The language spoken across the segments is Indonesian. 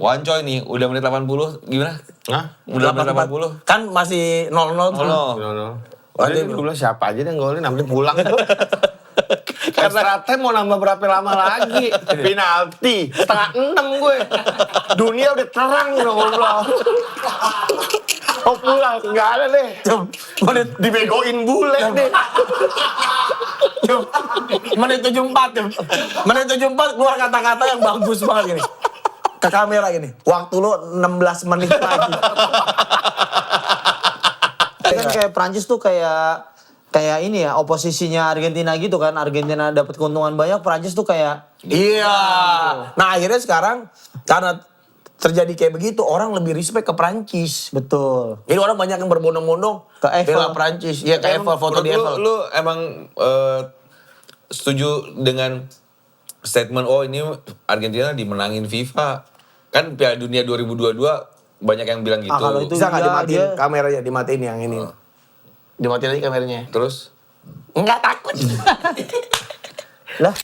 Wancoy nih, udah menit 80, gimana? Hah? Udah menit 80. Kan masih 0-0 tuh. Waduh, dia bilang siapa aja yang golin, nanti pulang. Karena mau nambah berapa lama lagi? Penalti, 5:30 gue. Dunia udah terang udah ngobrol. Mau pulang, nggak ada deh. Dibegoin bule deh. Menit 74 tuh. Menit 74 keluar kata-kata yang bagus banget gini. Ke kamera gini. Waktu lu 16 menit lagi. Kan kayak Prancis tuh kayak ini ya, oposisinya Argentina gitu kan. Argentina dapat keuntungan banyak, Prancis tuh kayak Iya. Nah akhirnya sekarang karena terjadi kayak begitu, orang lebih respect ke Prancis. betul. Jadi orang banyak yang berbondong-bondong Ke Eiffel. bela Prancis. Iya ke Eiffel, foto di Eiffel. Lu emang setuju dengan statement, oh ini Argentina dimenangin FIFA. Kan Piala Dunia 2022 banyak yang bilang gitu. kalau itu Bisa nggak dia- dimatiin dia- kameranya, dimatiin yang ini. Dimatiin aja kameranya. Terus? Enggak takut. Lah,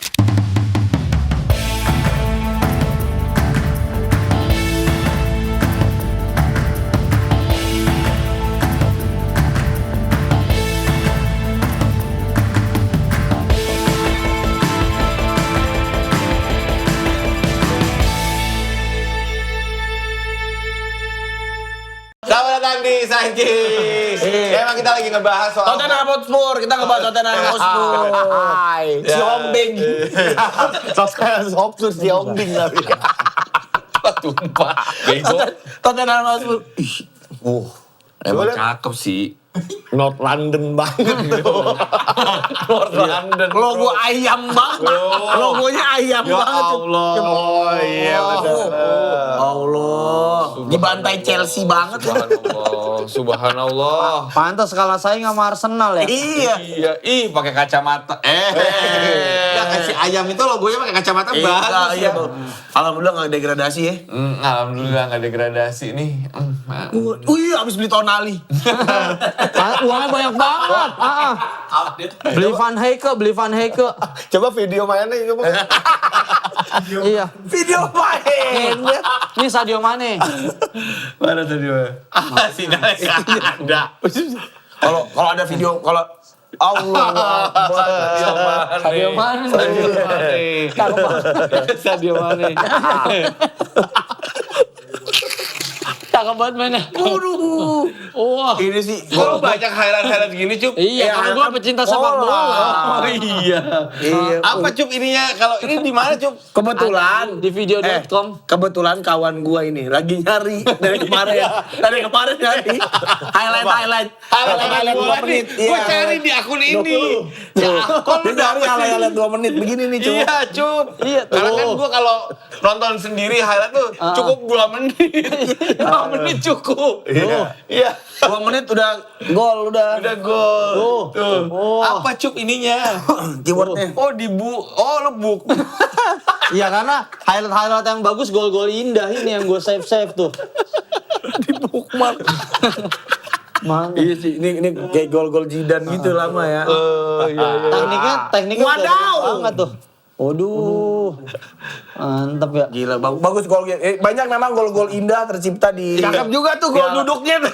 Selamat datang di Sankis. Emang kita lagi ngebahas soal Tottenham Hotspur, kita ngebahas Tottenham Hotspur. Si Ombing. Soalnya Hotspur si Ombing tapi. tumpah. Bego. Tottenham Hotspur. Emang Soalnya- cakep sih. North London banget tuh. North London. Logo ayam banget. Logonya ayam Ya banget. Allah. Oh iya benar. Allah. Dibantai Chelsea banget. Subhanallah. pantas kalah saing sama Arsenal ya. Iya. Iya, pakai kacamata. Ya kasih ayam itu logonya pakai kacamata bagus. Iya. Alhamdulillah nggak degradasi ya. Alhamdulillah nggak degradasi nih. Wih, abis beli Tonali. Uangnya banyak banget. Beli Van Heike. Coba video mainnya coba. Iya. Video main. Ini Sadio Mane. Mana tadi? Sinyalnya nggak ada. Kalau ada video, kalau Allah Akbar. Sadio Mane. Cakep banget. Sadio Mane. Cakep banget mainnya. Waduh. Wah. Ini sih. Kok banyak highlight gini, Cup? Iya, karena gue pecinta sepak bola. Oh iya. Iya. Apa Cup ininya? Kalau ini di mana Cup? Kebetulan Di video.com. kebetulan kawan gua ini lagi nyari dari kemarin dari kemarin nyari highlight 2 menit. Gue cari di akun ini. Kok lu dari highlight 2 menit begini nih, Cuk. Iya, Cup. Iya, tuh. Karena kan gue kalau nonton sendiri highlight tuh cukup 2 menit. 2 menit cukup. Iya. 2 menit udah gol udah. Udah gol. Tuh. Apa Cup ininya? Keywordnya. Oh, lu book. Iya, karena highlight yang bagus gol-gol indah ini yang gue save tuh. Di bookmark. Mana? Iya sih, ini kayak gol-gol Zidane gitu lama ya. Tekniknya udah Wadaw! bagus banget tuh. Waduh. Mantap ya. Gila, bagus gol. Banyak memang gol-gol indah tercipta di. Cakep juga tuh gol duduknya tuh.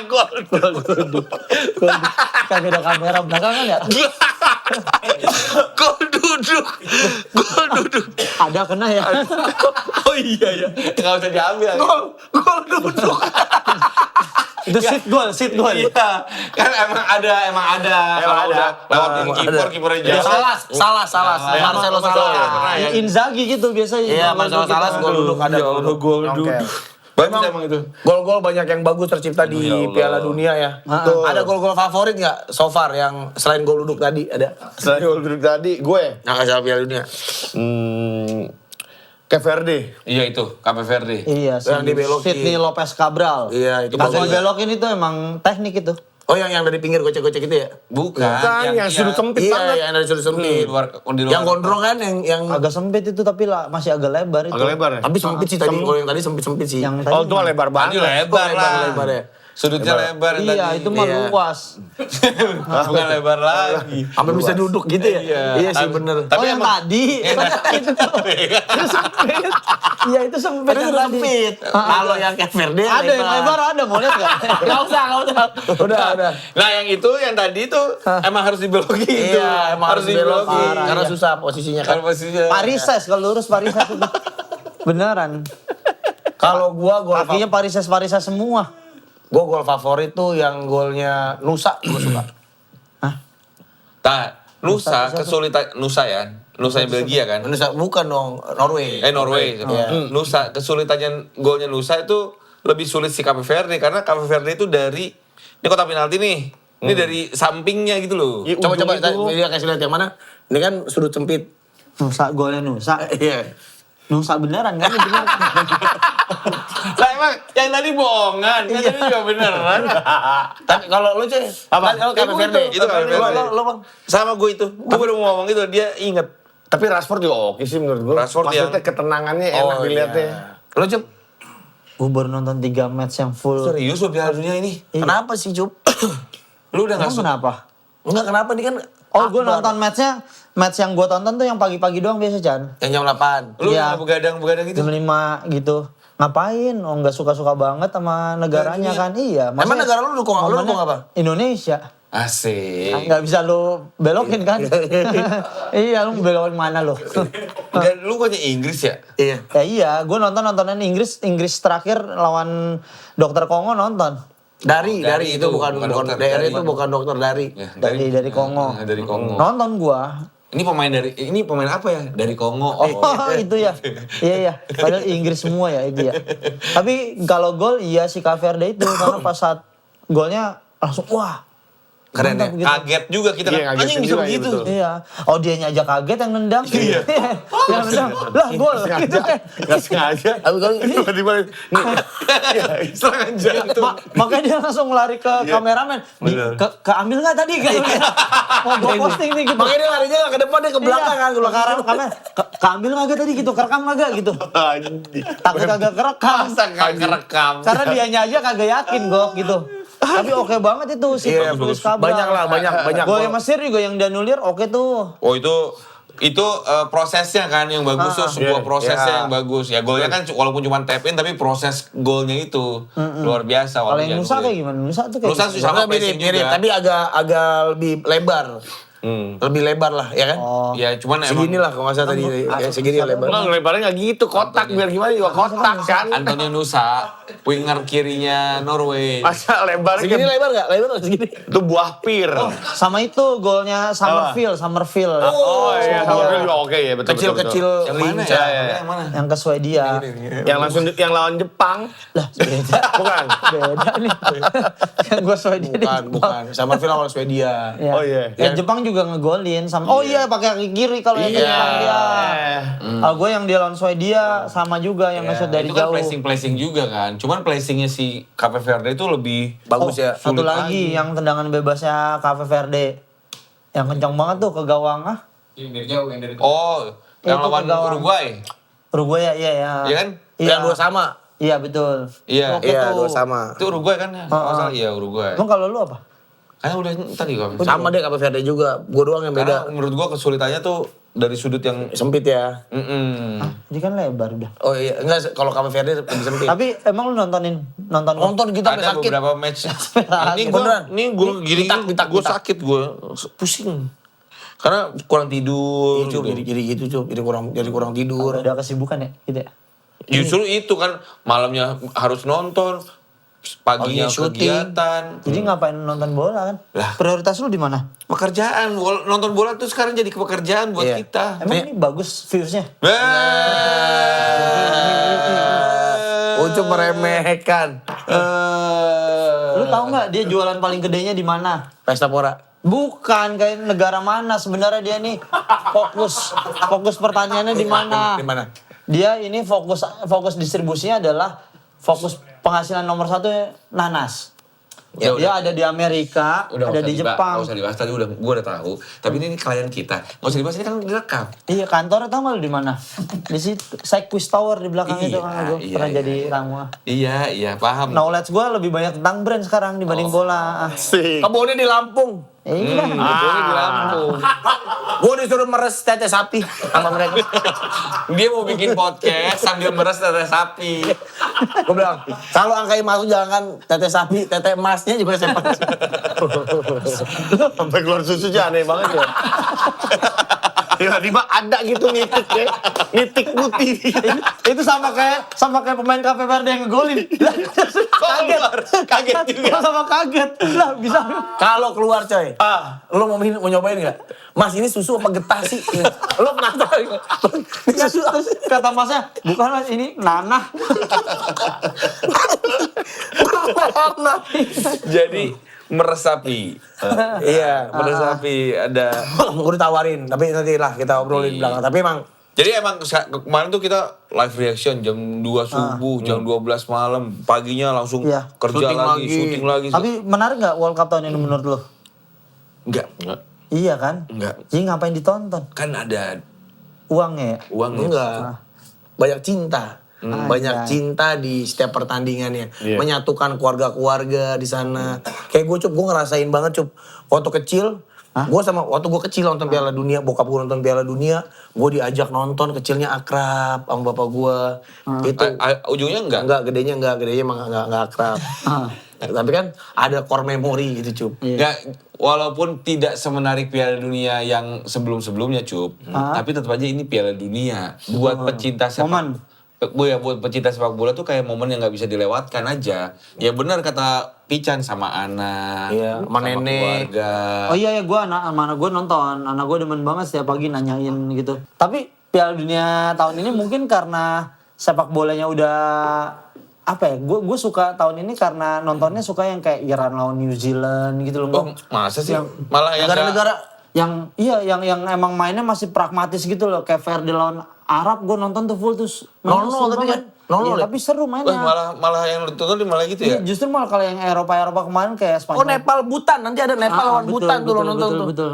Gol duduk. Kagak ada kamera belakangan ya? Gol duduk. Gol duduk. Ada kena ya? Oh iya ya. Enggak usah diambil. Gol duduk. Itu seat goal. Iya. Kan emang ada. Kalau udah lewat kipernya Ya, jalan. salah. Marcelo Salas. Inzaghi gitu biasanya. Iya, Marcelo Salas gol duduk ada. Gol duduk. Bagus emang itu. Gol-gol banyak yang bagus tercipta di Ya Allah. Piala Dunia ya. Betul. Ada gol-gol favorit nggak so far yang selain gol duduk tadi ada? Selain gol duduk tadi, gue Yang kasih Piala Dunia. Cape Verde. Iya itu, Cape Verde. Iya, Yang dibelokin. Sidney Lopez Cabral. Iya, itu Pas bagus. dibelokin itu emang teknik itu. Oh yang dari pinggir gocek-gocek itu ya? Bukan. Yang sudut sempit Iya, banget. yang dari sudut sempit. Di luar. Yang gondrong kan yang Agak sempit itu tapi lah masih agak lebar itu. Agak lebar ya? tapi sempit sih tadi. Kalau yang tadi sempit-sempit sih. Yang tadi Oh, itu mah lebar Tadi banget. lebar lah. Lebar ya. Sudutnya lebar yang Iya, tadi. itu mah Iya. luas. Bukan lebar lagi. Sampai bisa duduk gitu ya. Iya sih bener. Tapi Oh yang emang- tadi. Itu tuh. Itu sempit. Iya itu sempit. Tapi yang udah tadi. sempit. Kalau yang kayak Verde Ada yang lebar ada, mau lihat nggak? Nggak usah. Udah. Nah yang itu, yang tadi itu emang harus dibeloki itu. Iya, emang harus belok. Parah, Karena iya. susah posisinya kan. Kalau posisinya. Parises kalau lurus parises itu. Beneran. Kalau gua gol Kakinya parises semua. gol favorit tuh yang golnya Nusa gua suka. Nah, Nusa kesulitan Nusa ya. Nusa yang Belgia kan. Nusa bukan dong, Norway. Norway. Iya. Nusa kesulitannya golnya Nusa itu lebih sulit si Cape Verde karena Cape Verde itu dari ini kotak penalti nih. Ini dari sampingnya gitu loh. Coba Ujung itu. dia kasih lihat yang mana. Ini kan sudut sempit. Nusa, golnya Nusa. Iya. Nusa beneran kan? Beneran. Lah emang yang tadi bohongan, yang tadi juga beneran. Tapi kalau lu Ceh, kalau Cape Verde. Itu Cape Verde. Lo Bang. Sama gue itu. Gue baru mau ngomong itu dia inget. Tapi Rashford juga oke sih menurut gue. Rashford Maksudnya yang- ketenangannya enak dilihatnya. Lo Cup, Gue baru nonton 3 match yang full. Serius lo Piala Dunia ini? kenapa sih Cup? Lu udah Emang gak suka? kenapa? Enggak kenapa nih kan Oh, gue akbar. nonton match yang gue tonton tuh yang pagi-pagi doang biasa, Chan. Yang jam 8. Lu Iya. gak begadang-begadang gitu? Jam 5 gitu. Ngapain? Oh, nggak suka-suka banget sama negaranya kan? Iya. Emang maksudnya negara lu dukung momennya apa? Indonesia. Asik. Nggak bisa lu belokin kan? Iya, lu belokin mana lu? Enggak, lu bukannya Inggris ya? Iya. Ya iya, gue nontonan Inggris terakhir lawan Dokter Kongo nonton. Dari itu bukan dokter, dari dari. itu bukan dokter dari. Ya, Dari Kongo. Dari Kongo. Nonton gua. Ini pemain apa ya? Dari Kongo. Oh, itu ya. Iya. Padahal Inggris semua ya itu ya. Tapi kalau gol iya si Cape Verde itu karena pas saat golnya langsung wah. Keren mantap ya? gitu. Kaget juga kita Iya, kan. ngagetin Anjing bisa juga, iya, begitu. betul. Iya. Oh dianya aja kaget yang nendang. Iya. Yang nendang. Lah gol gitu kan. Gak sengaja. Tapi kalau Tiba-tiba nih. Serangan jantung. Makanya dia langsung lari ke kameramen. Keambil nggak tadi? Mau gue posting nih gitu. makanya dia larinya nggak ke depan dia ke belakang kan, ke belakang. Kamera, keambil nggak tadi gitu? Kerekam nggak gitu? Anjing. Takut kagak kerekam. Masa gak kerekam? Karena dianya aja kagak yakin gok gitu. Tapi oke banget itu si Iya, Luis Cabral. banyak lah, banyak. Golnya Mesir juga yang dianulir oke tuh. Oh itu prosesnya kan yang bagus tuh sebuah prosesnya yang bagus ya golnya kan walaupun cuma tap in tapi proses golnya itu luar biasa Kalau walaupun yang yang Nusa golnya. kayak gimana? Nusa tuh kayak Nusa gitu. sama Sama placing mirip, juga. tapi agak lebih lebar. Lebih lebar lah, ya kan? Oh. Ya cuman Segini lah kalau nggak salah tadi, ya, segini lebar. Enggak lebarnya nggak gitu, kotak biar gimana juga kotak kan. Antonio Nusa winger kirinya Norway. Masa lebarnya Segini lebar nggak? Lebar nggak segini? itu buah pir. Sama itu golnya Summerfield. Oh iya, sama Phil juga oke ya, betul. Kecil-kecil Yang mana lincah. ya? Yang mana? Yang ke Swedia. Yang langsung yang lawan Jepang. Lah beda. Bukan. Beda nih. Yang gue Swedia di Jepang. Bukan. Sama Phil lawan Swedia. Ya. Oh, iya. Yang Jepang juga ngegolin sama. Oh iya pakai kaki kiri kalau yang ke Iya. Jepang dia. Kalau gue yang dia lawan Swedia sama juga yang nge-shoot dari itu kan jauh. placing juga kan. Cuman placingnya si Cape Verde itu lebih Bagus ya. Satu sulit lagi yang tendangan bebasnya Cape Verde. Yang kencang banget tuh ke gawang ah. Oh, yang Itu lawan ke gawang. Uruguay. Uruguay ya, iya ya. Iya kan? Iya. Yang dua sama. Iya betul. Iya. Oke Iya, tuh. dua sama. Itu Uruguay kan? Masalah iya Uruguay. Emang kalau lu apa? Kan udah tadi kok. Sama deh Cape Verde juga. Gua doang yang Karena beda. menurut gua kesulitannya tuh dari sudut yang Sempit ya. Dia kan lebar udah. Oh iya, enggak kalau Cape Verde lebih sempit. Tapi emang lu nonton Nonton kita sampai ada sakit. beberapa match. Beneran. Ini gua gini Ditak. gua sakit gua pusing. Karena kurang tidur. Cup, gitu. jadi gitu Cup. Jadi kurang tidur. Udah kesibukan ya gitu ya. Justru itu kan malamnya harus nonton, paginya Paginya syuting. kegiatan. Jadi ngapain nonton bola kan? Lah. Prioritas lu di mana? Pekerjaan, nonton bola tuh sekarang jadi pekerjaan buat Iya. kita. Emang ini bagus viewsnya? Ucup meremehkan. Lu tahu nggak dia jualan paling gedenya di mana? Pesta Pora. Bukan kayak negara mana sebenarnya dia nih fokus pertanyaannya di mana? Di mana? Dia ini fokus distribusinya adalah fokus penghasilan nomor 1 nanas. Ya, Dia ada di Amerika, ada di Jepang. Nggak usah dibahas, tadi gue udah tahu. Tapi ini klien kita. Nggak usah dibahas, ini kan direkam. Iya, kantornya tau nggak lu di mana? Di situ, Cyprus Tower di belakang itu kan gue pernah jadi ramuan. Iya, paham. Knowledge gue lebih banyak tentang brand sekarang dibanding bola. Sih. Kebunnya di Lampung. Iya. Betul di Lampung. Gue disuruh meres tete sapi sama mereka. Dia mau bikin podcast sambil meres tete sapi. Gue bilang, kalau angkai masuk jangan tete sapi, tete emasnya juga saya pakai. Sampai keluar susu aja aneh banget ya. Tiba-tiba ada gitu nitik ya. Nitik putih. Itu sama kayak pemain Cafe Verde yang ngegolin. Kaget juga. Sama kaget. Lah bisa. Kalau keluar coy, lo mau nyobain nggak? Mas ini susu apa getah sih? Lo penasaran nggak? Ini susu apa sih? Kata masnya, bukan mas ini nanah. Nanah. Jadi meresapi. Iya, Meresapi ada. gue ditawarin, tapi nanti lah kita obrolin di belakang. Tapi emang Jadi emang kemarin tuh kita live reaction jam 2 subuh, jam 12 malam, paginya langsung Iya. kerja lagi, syuting lagi. Tapi menarik nggak World Cup tahun ini menurut lo? Enggak. Iya kan? Enggak. Jadi ngapain ditonton? Kan ada Uangnya ya? uangnya. enggak. Banyak cinta. Banyak Anjay. cinta di setiap pertandingannya. Iya. Menyatukan keluarga-keluarga di sana. Kayak gue gue ngerasain banget Cup. Waktu kecil, waktu gue kecil nonton Piala Dunia, bokap gue nonton Piala Dunia, gue diajak nonton, kecilnya akrab sama bapak gue. Itu Ujungnya enggak? gedenya emang enggak akrab. Tapi kan ada core memory gitu Cup. Enggak, walaupun tidak semenarik Piala Dunia yang sebelum-sebelumnya, Cup. Tapi tetap aja ini Piala Dunia. Buat pecinta Momen. Buat pecinta sepak bola tuh kayak momen yang nggak bisa dilewatkan aja. Ya benar kata Pican, sama anak, Iya, sama nenek. keluarga. Oh iya ya, gue anak gue nonton, anak gue demen banget setiap pagi nanyain gitu. Tapi Piala Dunia tahun ini mungkin karena sepak bolanya udah apa ya? Gue suka tahun ini karena nontonnya suka yang kayak Iran lawan New Zealand gitu loh. Oh, masa sih? Malah yang Negara-negara yang emang mainnya masih pragmatis gitu loh, kayak Verde lawan Arab gue nonton tuh full terus 0-0 tapi kan? 0-0 Iya, ya? tapi seru mainnya. malah yang lu tonton malah gitu ya? Iya, justru malah kalau yang Eropa kemarin kayak Spanyol. Oh Nepal Butan, nanti ada Nepal lawan Butan tuh lo nonton tuh. Betul.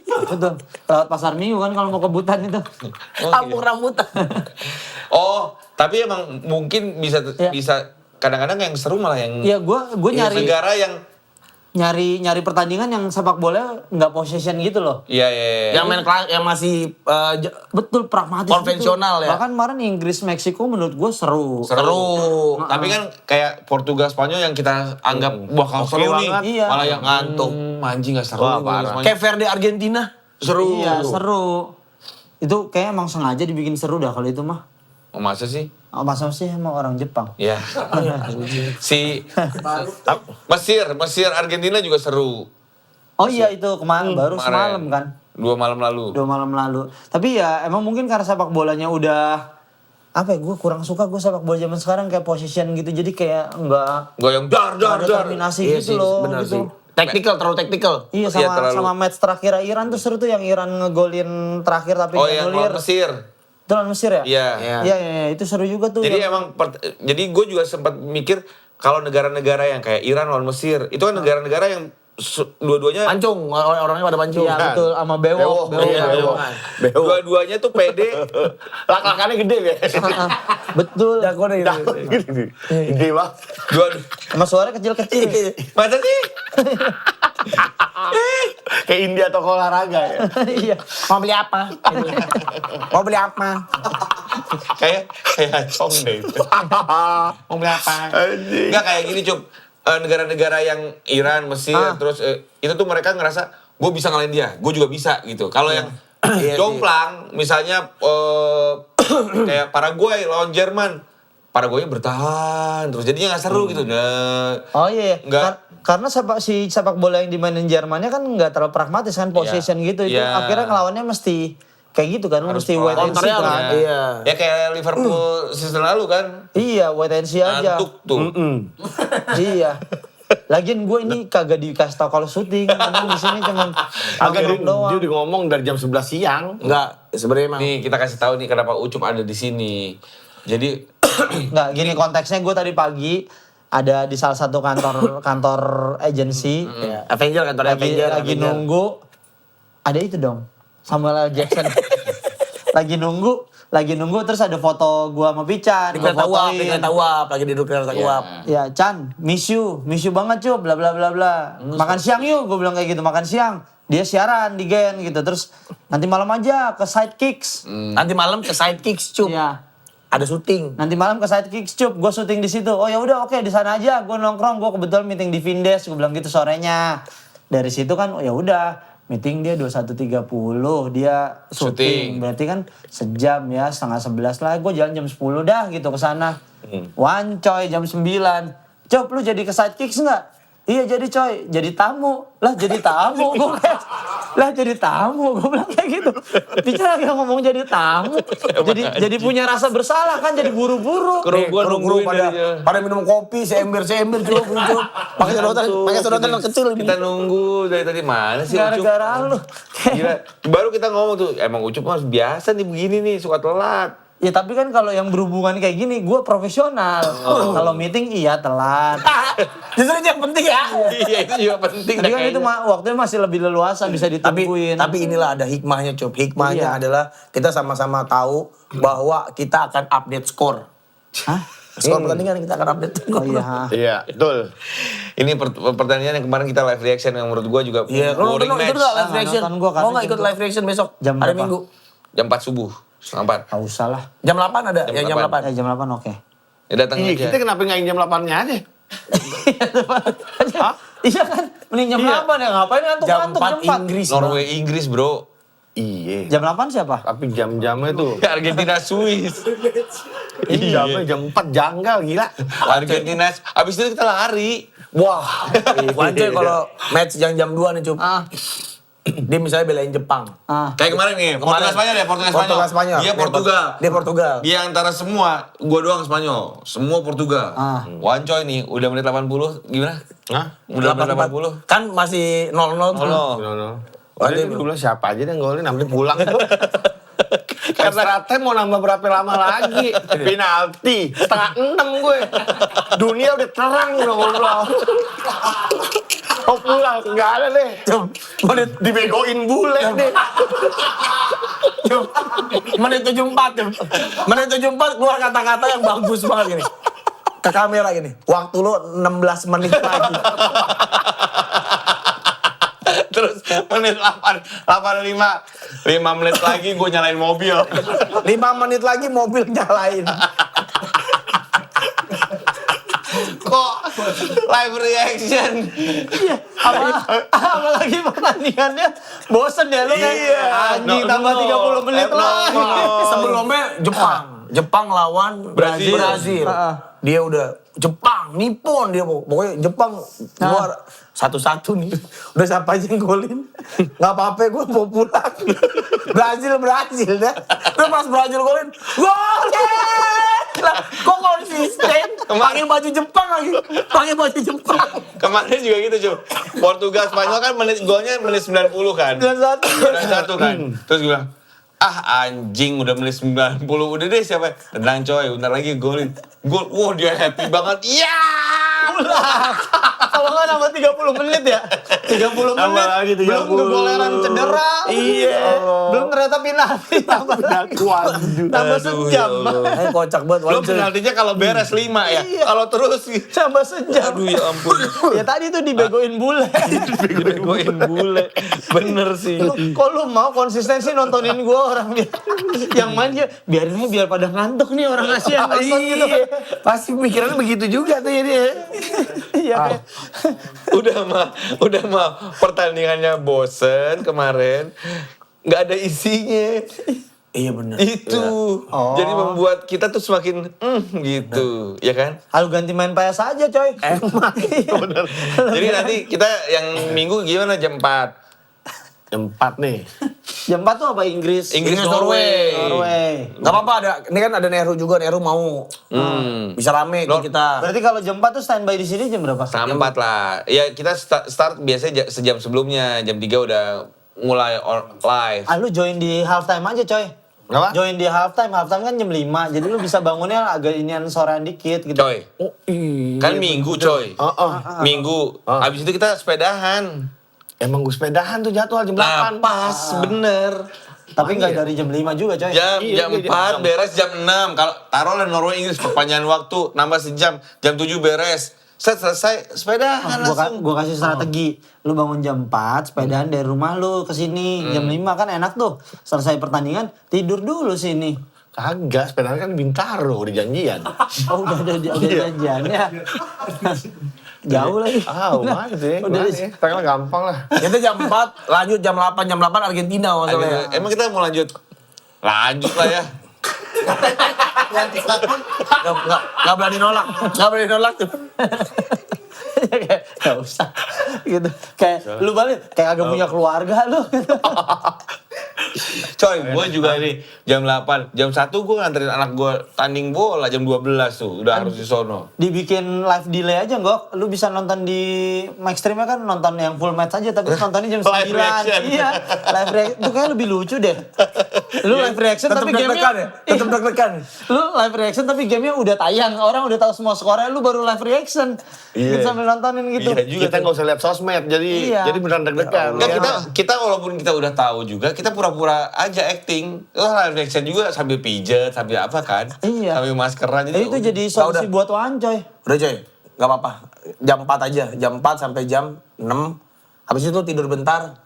Betul. Lewat pasar Minggu kan kalau mau ke Butan itu. Kampung rambutan. Oh, tapi emang mungkin bisa Iya. kadang-kadang yang seru malah yang Iya, gue nyari negara yang nyari pertandingan yang sepak bola nggak possession gitu loh. iya. Yang main kelas yang masih Betul, pragmatis konvensional gitu. ya? Bahkan kemarin Inggris Meksiko menurut gue seru. seru. Tapi kan kayak Portugal Spanyol yang kita anggap bakal seru nih, banget. Iya. malah yang ngantuk. Anjing nggak seru. Wah, nih, parah. Spanyol. kayak Verde Argentina. Seru. Iya, seru. Itu kayak emang sengaja dibikin seru dah kalau itu mah. Oh, masa sih? Oh, masa sih emang orang Jepang. Ya. Si Mesir Argentina juga seru. Oh iya itu kemarin baru Kemarin. semalam kan. 2 malam lalu. 2 malam lalu. Tapi ya emang mungkin karena sepak bolanya udah apa ya, gue kurang suka gue sepak bola zaman sekarang kayak position gitu, jadi kayak enggak Goyang dar ada terminasi Iya gitu sih, loh benar gitu. sih. Technical, terlalu technical. Iya Iya, sama terlalu. sama match terakhir Iran tuh seru tuh yang Iran ngegolin terakhir tapi Oh, nggak yang nulir. lawan Mesir. Itu lawan Mesir ya? Iya. Iya, itu seru juga tuh. Jadi yang- jadi gue juga sempat mikir kalau negara-negara yang kayak Iran lawan Mesir, itu kan negara-negara yang dua-duanya Pancung, orangnya pada pancung. Iya betul, sama bewok. Iya, bewok. dua-duanya tuh pede. Lak-lakannya gede ya. Betul. Jago deh. Gede banget. Dua Sama suara kecil-kecil. masa sih? Kayak India toko olahraga ya. Iya. Mau beli apa? Mau beli apa? kayak Acong deh itu. Mau beli apa? Anjing. Enggak kayak gini, Cuk. Negara-negara yang Iran, Mesir, terus itu tuh mereka ngerasa gue bisa ngalahin dia, gue juga bisa gitu. Kalau yang jomplang, misalnya kayak Paraguay lawan Jerman, Paraguay bertahan terus jadinya nggak seru gitu. Oh iya, Nggak. karena sepak bola yang dimainin Jermannya kan nggak terlalu pragmatis kan, possession gitu. Itu Iya. akhirnya ngelawannya mesti kayak gitu kan, mesti wait and see counternya kan. harus- Iya. Ya kayak Liverpool season lalu kan. Iya, wait and see aja. Ngantuk tuh. Iya. Lagian gue ini kagak dikasih tau kalau syuting, memang di sini cuman Agak nongkrong doang. dia udah ngomong dari jam 11 siang. Enggak, sebenarnya emang. Nih kita kasih tahu nih kenapa Ucup ada di sini. Jadi Nggak, gini konteksnya gue tadi pagi ada di salah satu kantor agency. Ya, Avenger kantor lagi Avenger. lagi Avenger. nunggu. Ada itu dong. Samuel L. Jackson. lagi nunggu terus ada foto gua sama Pican. Di Gua kereta uap, fotoin. di kereta uap, lagi duduk di kereta uap. Ya, Chan, miss you banget cuy, bla bla bla bla. Makan siang yuk, gue bilang kayak gitu, makan siang. Dia siaran di Gen gitu, terus nanti malam aja ke Sidekicks. Nanti malam ke Sidekicks, cup. Iya. Ada syuting. Nanti malam ke Sidekicks cup, gue syuting di situ. Oh ya udah oke di sana aja, gue nongkrong, gue kebetulan meeting di Vindes, gue bilang gitu sorenya. Dari situ kan, oh ya udah. Meeting dia 21.30, dia syuting. Berarti kan sejam ya, setengah 11 lah. Gue jalan jam 10 dah gitu ke sana. Wancoy jam 9. Cop, lu jadi ke Sidekicks nggak? Iya jadi coy, jadi tamu. Lah jadi tamu, gue kayak, lah jadi tamu, gue bilang kayak gitu. Bicara lagi ngomong jadi tamu, jadi punya rasa bersalah kan, jadi buru-buru. Gua nungguin pada minum kopi, seember cup. Pakai sedotan yang kecil. Kita nunggu dari tadi mana sih Ucup? Gara-gara lu. Gila, baru kita ngomong tuh, emang Ucup mas biasa nih begini nih, suka telat. Ya tapi kan kalau yang berhubungan kayak gini, gue profesional. Kalau meeting iya telat. Justru itu yang penting ya. Iya itu juga penting. Jadi kan itu waktunya masih lebih leluasa, bisa ditungguin. Tapi inilah ada hikmahnya, Cup. Hikmahnya Iya. adalah kita sama-sama tahu bahwa kita akan update skor. Hah? Skor pertandingan kita akan update. Oh iya. Iya, betul. Ini pertandingan yang kemarin kita live reaction yang menurut gua juga Iya, kalau boring ikut match. nggak live Ah, reaction? nonton gua karena Mau nggak ikut jam live reaction besok? Jam Hari berapa? Minggu. Jam 4 subuh, setengah 4. Gak usah lah. Jam 8 ada? Jam Ya jam 8. 8. Jam 8 oke. Ya datang Iya, aja. kita kenapa nggak jam 8-nya aja? Hah? Iya kan, mending jam 8 ya, ngapain ngantuk-ngantuk Jam jam 4 4. Inggris. Norway Inggris bro. Iya. Jam 8 siapa? Tapi jam-jamnya tuh. Argentina Swiss. Jamnya jam 4 janggal gila. Argentina. Abis itu kita lari. Wah, Wancoy kalau match yang jam 2 nih, Cup. Dia misalnya belain Jepang. Kayak kemarin nih, Portugal Spanyol ya, Portugal Spanyol. Dia Portugal. Dia Portugal. Dia antara semua, gua doang Spanyol. Semua Portugal. Wancoy nih, udah menit 80, gimana? Hah? Udah menit 80. Kan masih 0-0 tuh. Oh. Wah, dia bilang siapa aja yang golin, nanti pulang tuh. Karena mau nambah berapa lama lagi? Penalti, setengah 6 gue. Dunia udah terang udah ngobrol. Oh pulang, nggak ada deh. Menit dibegoin bule deh. Menit 74, Cup. Menit 74 keluar kata-kata yang bagus banget gini. Ke kamera gini. Waktu lu 16 menit lagi. Terus menit 5 menit lagi gue nyalain mobil. 5 menit lagi mobil nyalain. Kok live reaction? Iya, apalagi pertandingannya bosen ya lu kan. Iya. Anjing tambah 30 menit lagi. Sebelumnya Jepang lawan Brazil. Dia udah Jepang, Nippon dia pokoknya Jepang gua 1-1 nih. Udah siapa aja yang golin. Gak apa-apa gue mau pulang. Brazil dah. Terus pas Brazil golin, golin! Lah, kok konsisten? Pakai baju Jepang lagi. Pakai baju Jepang. Kemarin juga gitu cuy. Portugal Spanyol kan golnya menit 90 kan. 91 kan. Terus gue bilang, anjing udah menit 90. Udah deh siapa? Tenang coy, bentar lagi golin. Gol, wah dia happy banget. Iya! Kalau nggak nambah 30 menit ya. 30 Tambah menit. lagi 30. Belum kegoleran cedera. Iya. Belum ternyata penalti. Tambah sejam. Kocak banget. Lo penaltinya kalau beres 5 ya. Iya. Kalau terus Tambah sejam. aduh ya ampun. Ya tadi tuh dibegoin bule. Dibegoin bule. Bener sih. Kok lu mau konsistensi nontonin gue orang yang main dia biarin aja biar pada ngantuk nih orang Asia nonton gitu. Pasti pikirannya begitu juga tuh ya dia. Iya kayak Udah mah pertandingannya bosen kemarin. Nggak ada isinya. Iya benar. Itu. Jadi membuat kita tuh semakin gitu, ya kan? Lalu ganti main PS aja coy. Emang. Bener. Jadi nanti kita yang minggu gimana jam 4? Jam 4 nih. Jam 4 tuh apa Inggris? Inggris Norway. Norway. Gak apa-apa ada. Ini kan ada Neru juga. Neru mau. Bisa rame tuh kita. Berarti kalau jam 4 tuh standby di sini jam berapa? Jam 4 lah. Ya kita start biasanya sejam sebelumnya. Jam 3 udah mulai live. Lu join di halftime aja coy. Apa? Join di halftime kan jam 5. Jadi lu bisa bangunnya agak inian sorean dikit gitu. Coy, Oh iya. kan minggu coy. Heeh. Minggu, habis itu kita sepedahan. Emang gue sepedahan tuh jadwal jam Nah 8. pas, bener. Tapi nggak dari jam 5 juga coy. Jam Iya, jam iya, 4 beres jam 6. Kalau taruhlah Norway Inggris perpanjangan waktu nambah sejam. Jam 7 beres. Selesai sepedahan langsung. Gua kasih strategi. Lu bangun jam 4, sepedahan dari rumah lu ke sini. Jam 5 kan enak tuh. Selesai pertandingan, tidur dulu sini. Kagak, sepedahan kan Bintaro di janjian. Oh, udah ada janjiannya. Jauh lagi. Mana gitu ya. Udah Udah Sekarang gampang lah. Kita jam 4, lanjut jam 8 Argentina masalahnya. Emang kita mau lanjut? Lanjut lah ya. Gak berani nolak. Gak berani nolak tuh. Kayak gak usah gitu. Kayak lu balik kayak agak punya keluarga lu. Coy, gue juga nih jam 8, jam 1 gue nganterin anak gue tanding bola jam 12 tuh, udah harus di sono. Dibikin live delay aja Gok. Lu bisa nonton di Maxstream kan nonton yang full match aja tapi nontonnya jam 9. Live reaction. Iya. Live reaction itu kayak lebih lucu deh. Lu live reaction Tetep tapi deg-degan gamenya ya? Tetep deg-degan. Lu live reaction tapi gamenya udah tayang. Orang udah tahu semua skornya, lu baru live reaction. Iya. Gitu sambil nontonin gitu. Iya juga Kita tuh. nggak usah lihat sosmed, Iya. jadi beneran deg-degan. Enggak, Ya. kita walaupun kita udah tahu juga, kita pura-pura aja acting. Lo live reaction juga sambil pijet, sambil apa kan? Iya. Sambil maskeran. Itu jadi solusi buat Wancoy. Udah coy, gak apa-apa. Jam 4 aja, jam 4 sampai jam 6. Habis itu tidur bentar.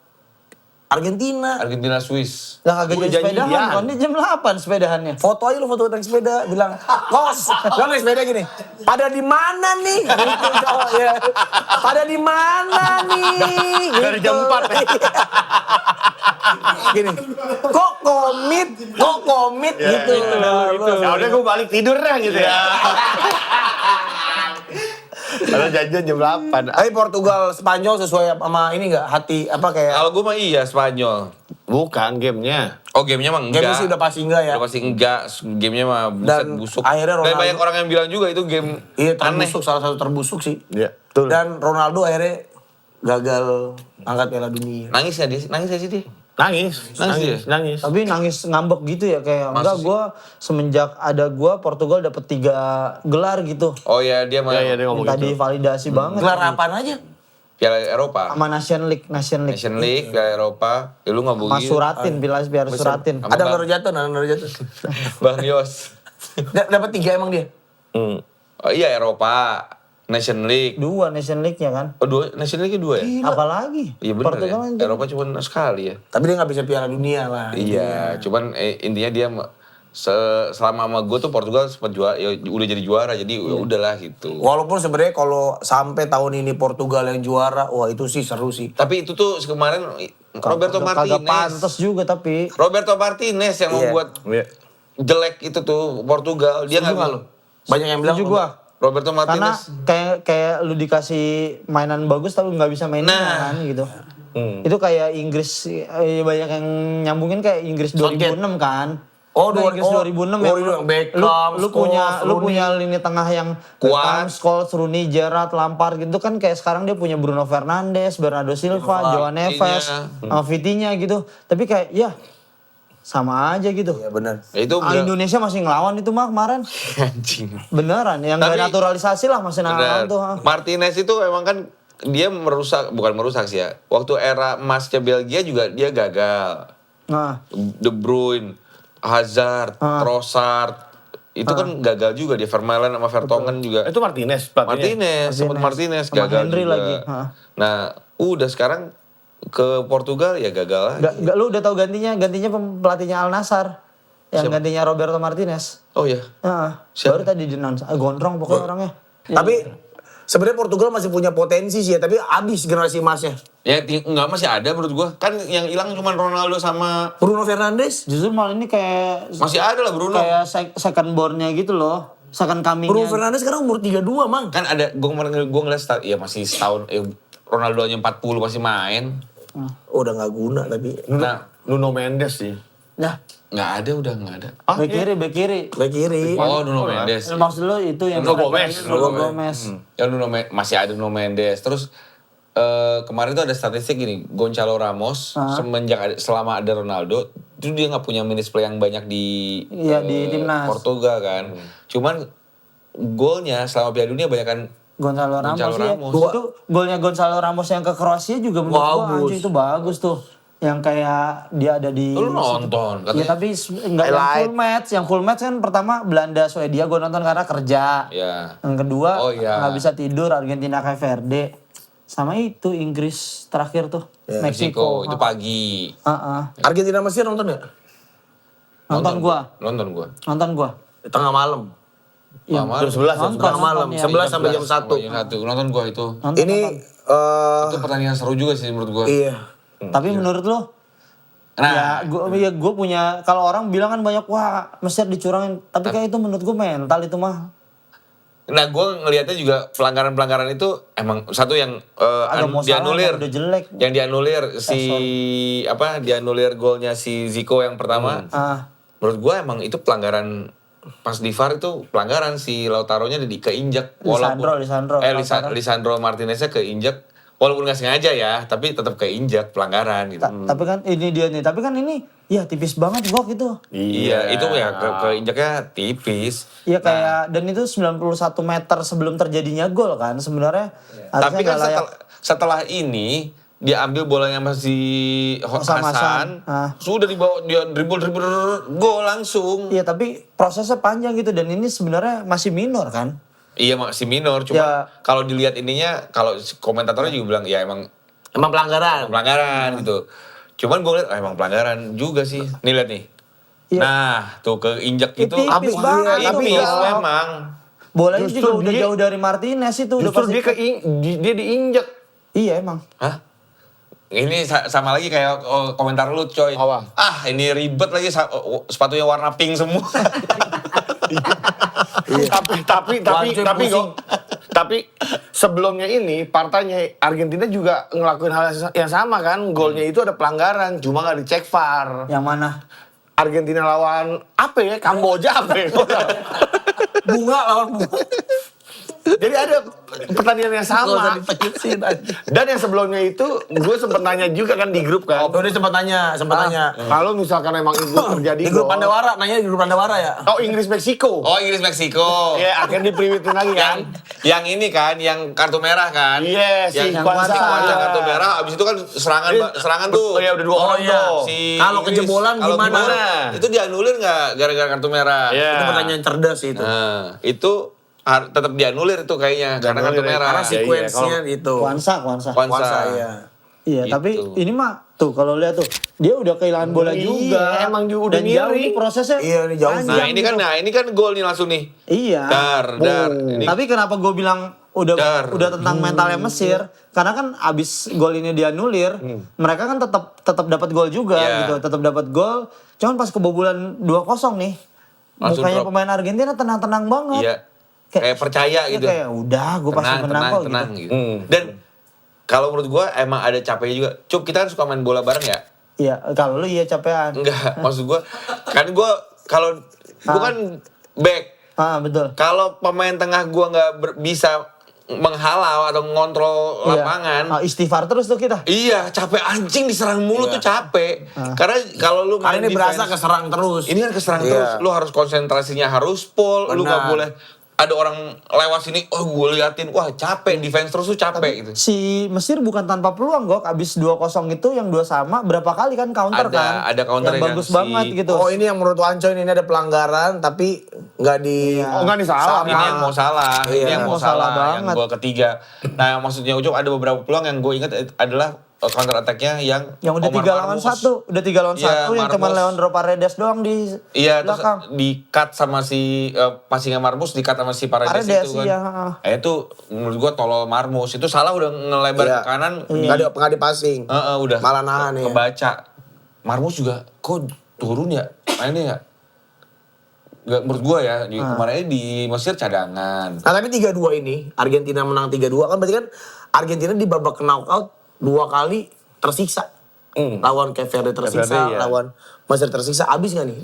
Argentina. Argentina Swiss. Lah kagak Udah jadi sepedahan, janjian. kan dia jam 8 sepedahannya. Foto aja lu foto naik sepeda, bilang, "Bos, lu naik sepeda gini. Pada di mana nih?" Gitu cowok ya. Pada di mana nih? Dari Gitu. jam 4 ya. Gini. Kok komit gitu. Ya udah gue balik tidur dah gitu ya. Karena janjian jam 8. Tapi Portugal Spanyol sesuai sama ini enggak hati apa kayak Kalau gue mah iya Spanyol. Bukan gamenya. Oh gamenya mah enggak. game sih udah pasti enggak ya. Udah pasti enggak. Gamenya mah buset Dan busuk. akhirnya Dan Ronaldo- banyak orang yang bilang juga itu game Iya aneh. terbusuk, salah satu terbusuk sih. Iya, betul. Dan Ronaldo akhirnya gagal angkat Piala Dunia. Nangis ya dia? Nangis ya sih dia? Nangis. Nangis Tapi nangis ngambek gitu ya kayak enggak sih? gua semenjak ada gua Portugal dapat 3 gelar gitu. Oh ya dia mah Iya, dia ngomong Yang tadi gitu. validasi banget. Gelar apaan aja? Piala Eropa. Sama Nation League. Nation League, Piala Eropa. Ya lu nggak Mas begitu. Suratin, biar Suratin. Sama Ada Bang- Loro Jatuh, ada Loro Jatuh. Bang Yos. Dapat 3 emang dia. Oh iya Eropa, Nation League. 2 Nation League-nya kan. Oh dua, Nation League dua ya? Apalagi? Iya benar Portugal ya. kan Eropa cuma sekali ya. Tapi dia nggak bisa Piala Dunia lah. Iya, cuman intinya dia selama sama gue tuh Portugal sempat juara, ya, udah jadi juara, jadi ya udahlah gitu. Walaupun sebenarnya kalau sampai tahun ini Portugal yang juara, wah itu sih seru sih. Tapi itu tuh kemarin Roberto Kagak Martinez. pantas juga tapi. Roberto Martinez yang Iya. membuat Iya. jelek itu tuh Portugal. Dia Setuju nggak lu? Banyak yang bilang Setuju gua. Roberto Karena Martinez. kayak lu dikasih mainan bagus tapi nggak bisa mainin Nah. kan gitu. Itu kayak Inggris banyak yang nyambungin kayak Inggris 2006 kan. Oh, Nah, Inggris 2006 oh, itu yang Beckham, lu punya Scholes, lu Rooney. punya lini tengah yang Kuat. Beckham, Scholes, Rooney, Gerrard, Lampard gitu kan kayak sekarang dia punya Bruno Fernandes, Bernardo Silva, Joao Neves, Vitinha gitu. Tapi kayak ya sama aja gitu. Iya benar. Ya, itu Indonesia masih ngelawan itu mah kemarin. anjing. Beneran, yang gak Tapi- naturalisasi lah masih ngelawan Benar. tuh. ha. Martinez itu emang kan dia bukan merusak sih ya. Waktu era emasnya Belgia juga dia gagal. Nah, De Bruyne, Hazard, Trossard, itu kan gagal juga dia. Vermaelen sama Vertonghen juga. Itu Martinez pelatihnya. Martinez, sempat Martinez Sama gagal Henry juga. lagi. Ha. Nah, udah sekarang ke Portugal ya gagal lagi. lu udah tahu gantinya pelatihnya Al Nassr. Yang gantinya Roberto Martinez. Oh ya. Heeh. Siapa? Baru tadi gondrong pokoknya orangnya. Tapi sebenarnya Portugal masih punya potensi sih ya, tapi habis generasi emasnya. Ya enggak masih ada menurut gua. Kan yang hilang cuma Ronaldo sama Bruno Fernandes, Justru malah ini kayak masih ada lah Bruno. kayak second born-nya gitu loh. Second Bruno coming-nya. Fernandes sekarang umur 32, Mang. Kan ada gua kemarin ngeliat ya masih setahun Ronaldo nya 40 masih main. Oh, udah nggak guna tapi. Nah, Nuno Mendes sih. Nah, nggak ada udah nggak ada. back kiri. Back kiri. Oh, Nuno Mendes. Maksud lu itu yang Nuno Gomez. Nuno Gomez. Ya masih ada Nuno Mendes. Terus kemarin tuh ada statistik gini, Gonçalo Ramos selama ada Ronaldo itu dia nggak punya minutes play yang banyak di Iya, di timnas. Portugal kan. Cuman golnya selama Piala Dunia banyak kan Gonzalo Ramos, Gonzalo ya. Ramos. Itu golnya Gonzalo Ramos yang ke Kroasia juga menurut gua Bagus. anjing itu bagus tuh. Yang kayak dia ada di Lu nonton Ya katanya. tapi enggak yang full match. Yang full match kan pertama Belanda Swedia gue nonton karena kerja. Ya. Yang kedua Oh, iya. nggak bisa tidur Argentina Cape Verde. Sama itu Inggris terakhir tuh Meksiko Meksiko. itu pagi. Argentina Mesir nonton ya? Nonton gua. Nonton gua. Nonton gua. Tengah malam. Yang Jam 11 ya? nonton, Tengah malam. ya. 11 sampai jam 1. Sampai jam 1. Nonton gua itu. Nonton, Ini nonton. Itu pertandingan seru juga sih menurut gua. iya. Tapi menurut lo Nah, ya gue punya kalau orang bilang kan banyak wah Mesir dicurangin tapi kayak itu menurut gue mental itu mah Nah, gue ngelihatnya juga pelanggaran-pelanggaran itu emang satu yang Agak mau salah, dianulir. udah jelek. Yang dianulir dianulir golnya si Zico yang pertama. Menurut gue emang itu pelanggaran pas di VAR itu pelanggaran si Lautaro-nya keinjak Lisandro, Lautaro. Lisandro Martinez-nya keinjak walaupun nggak sengaja ya, tapi tetap keinjak pelanggaran gitu. Tapi kan ini dia nih tapi kan ini ya tipis banget gok itu. Iya, itu ya keinjaknya tipis. Iya kayak dan itu 91 meter sebelum terjadinya gol kan sebenarnya harusnya Tapi kan nggak layak. setelah ini dia ambil bolanya masih Hasan. Hasan, sudah dibawa dia dribble gol langsung. Iya tapi prosesnya panjang gitu dan ini sebenarnya masih minor kan. Iya masih minor, cuma Ya. kalau dilihat ininya, kalau komentatornya juga bilang ya emang Emang pelanggaran. pelanggaran gitu. Cuman gue lihat emang pelanggaran juga sih. Nih lihat nih. Iya. Nah, tuh keinjak itu Tipis banget tipis itu, Gok. memang. Bolanya Justru juga udah dia- jauh dari Martinez itu udah Justru pasti. dia diinjek. Iya emang. Hah? Ini sama lagi kayak komentar lu coy. Apa? Ah ini ribet lagi sepatunya warna pink semua. Tapi sebelumnya ini partainya Argentina juga ngelakuin hal yang sama kan, golnya itu ada pelanggaran, cuma nggak dicek VAR. Yang mana? Argentina lawan apa ya? Kamboja apa ya? Bunga lawan bunga. Jadi ada pertandingan yang sama. Dan yang sebelumnya itu gue sempet nanya juga kan di grup kan. Oh, dia sempat tanya. Kalau misalkan emang itu terjadi Di grup gol- Pandawara, nanya di grup Pandawara ya. Oh Inggris Meksiko. Oh Inggris Meksiko. Ya akhirnya dipriwitin lagi kan. yang ini kan, yang kartu merah kan? Iya, si yang Kwanza. yang kartu merah. Abis itu kan serangan tuh. Oh iya udah dua orang iya. tuh. Kalau Inggris, kejebolan kalau gimana? Itu dianulir nggak gara-gara kartu merah? Iya. Itu pertanyaan cerdas itu. Nah, itu tetap dianulir itu kayaknya karena kartu Dianulir, merah. Karena Iya, sekuensinya gitu. Kuansa. Kuasa ya. Iya, Gitu. tapi ini mah tuh kalau lihat tuh dia udah kehilangan bola Iya, juga. emang juga udah Dan jauh miring. nih prosesnya. Iya, ini jauh. Nah, ini kan gol nih langsung nih. Iya. Dar. Ini Tapi kenapa gue bilang Dar. udah tentang mentalnya Mesir? Karena kan abis gol ini dianulir, mereka kan tetap dapat gol juga Iya. gitu, tetap dapat gol. Cuman pas kebobolan 2-0 nih, Langsung mukanya drop. pemain Argentina tenang-tenang banget. Iya. Kayak percaya gitu. Kayak udah, gue pasti menang kok gitu. Dan kalau menurut gua emang ada capeknya juga. Cup, kita kan suka main bola bareng ya? Iya, kalau lu iya capean. Enggak, maksud gua kan gua kalau gua kan back. Betul. Kalau pemain tengah gua nggak bisa menghalau atau ngontrol lapangan. Istighfar terus tuh kita. Iya, capek anjing diserang mulu tuh capek. Karena kalau lu Karena main ini berasa defense, keserang terus. ini kan keserang Iya. terus. Lu harus konsentrasinya harus full. Lu nggak Benar. boleh ada orang lewat sini, oh gue liatin, wah capek, defense terus tuh capek gitu. Si Mesir bukan tanpa peluang, Gok. Abis 2-0 itu yang 2 sama, berapa kali kan counter kan? Ada counter yang yang bagus si- banget gitu. Oh ini yang menurut Wanco ini ada pelanggaran tapi nggak di. Oh enggak nih salah. Ini yang mau salah, ini Iya. yang mau Mau salah salah, yang banget. gol ketiga. Nah maksudnya Ucup ada beberapa peluang yang gue ingat adalah counter attack-nya yang Yang udah Omar 3 lawan Marmous. 1, udah 3 lawan 1 Iya, yang cuma Marmous. Leandro Paredes doang di Iya, terus belakang. di-cut sama si passingnya Marmus, di-cut sama si Paredes Paredes, itu kan. iya. Itu menurut gua tolol Marmus. Itu salah udah ngelebar Iya. ke kanan. Nggak di passing. Udah Malah nahan ya. kebaca. Marmus juga kok turun ya mainnya ya? Gak, menurut gua ya, kemarin di Mesir cadangan. Nah tapi 3-2 ini, Argentina menang 3-2 kan berarti kan Argentina di babak knockout 2 kali tersiksa. Lawan Cape Verde tersiksa, Cape Verde, iya. lawan Mesir tersiksa. Abis gak nih?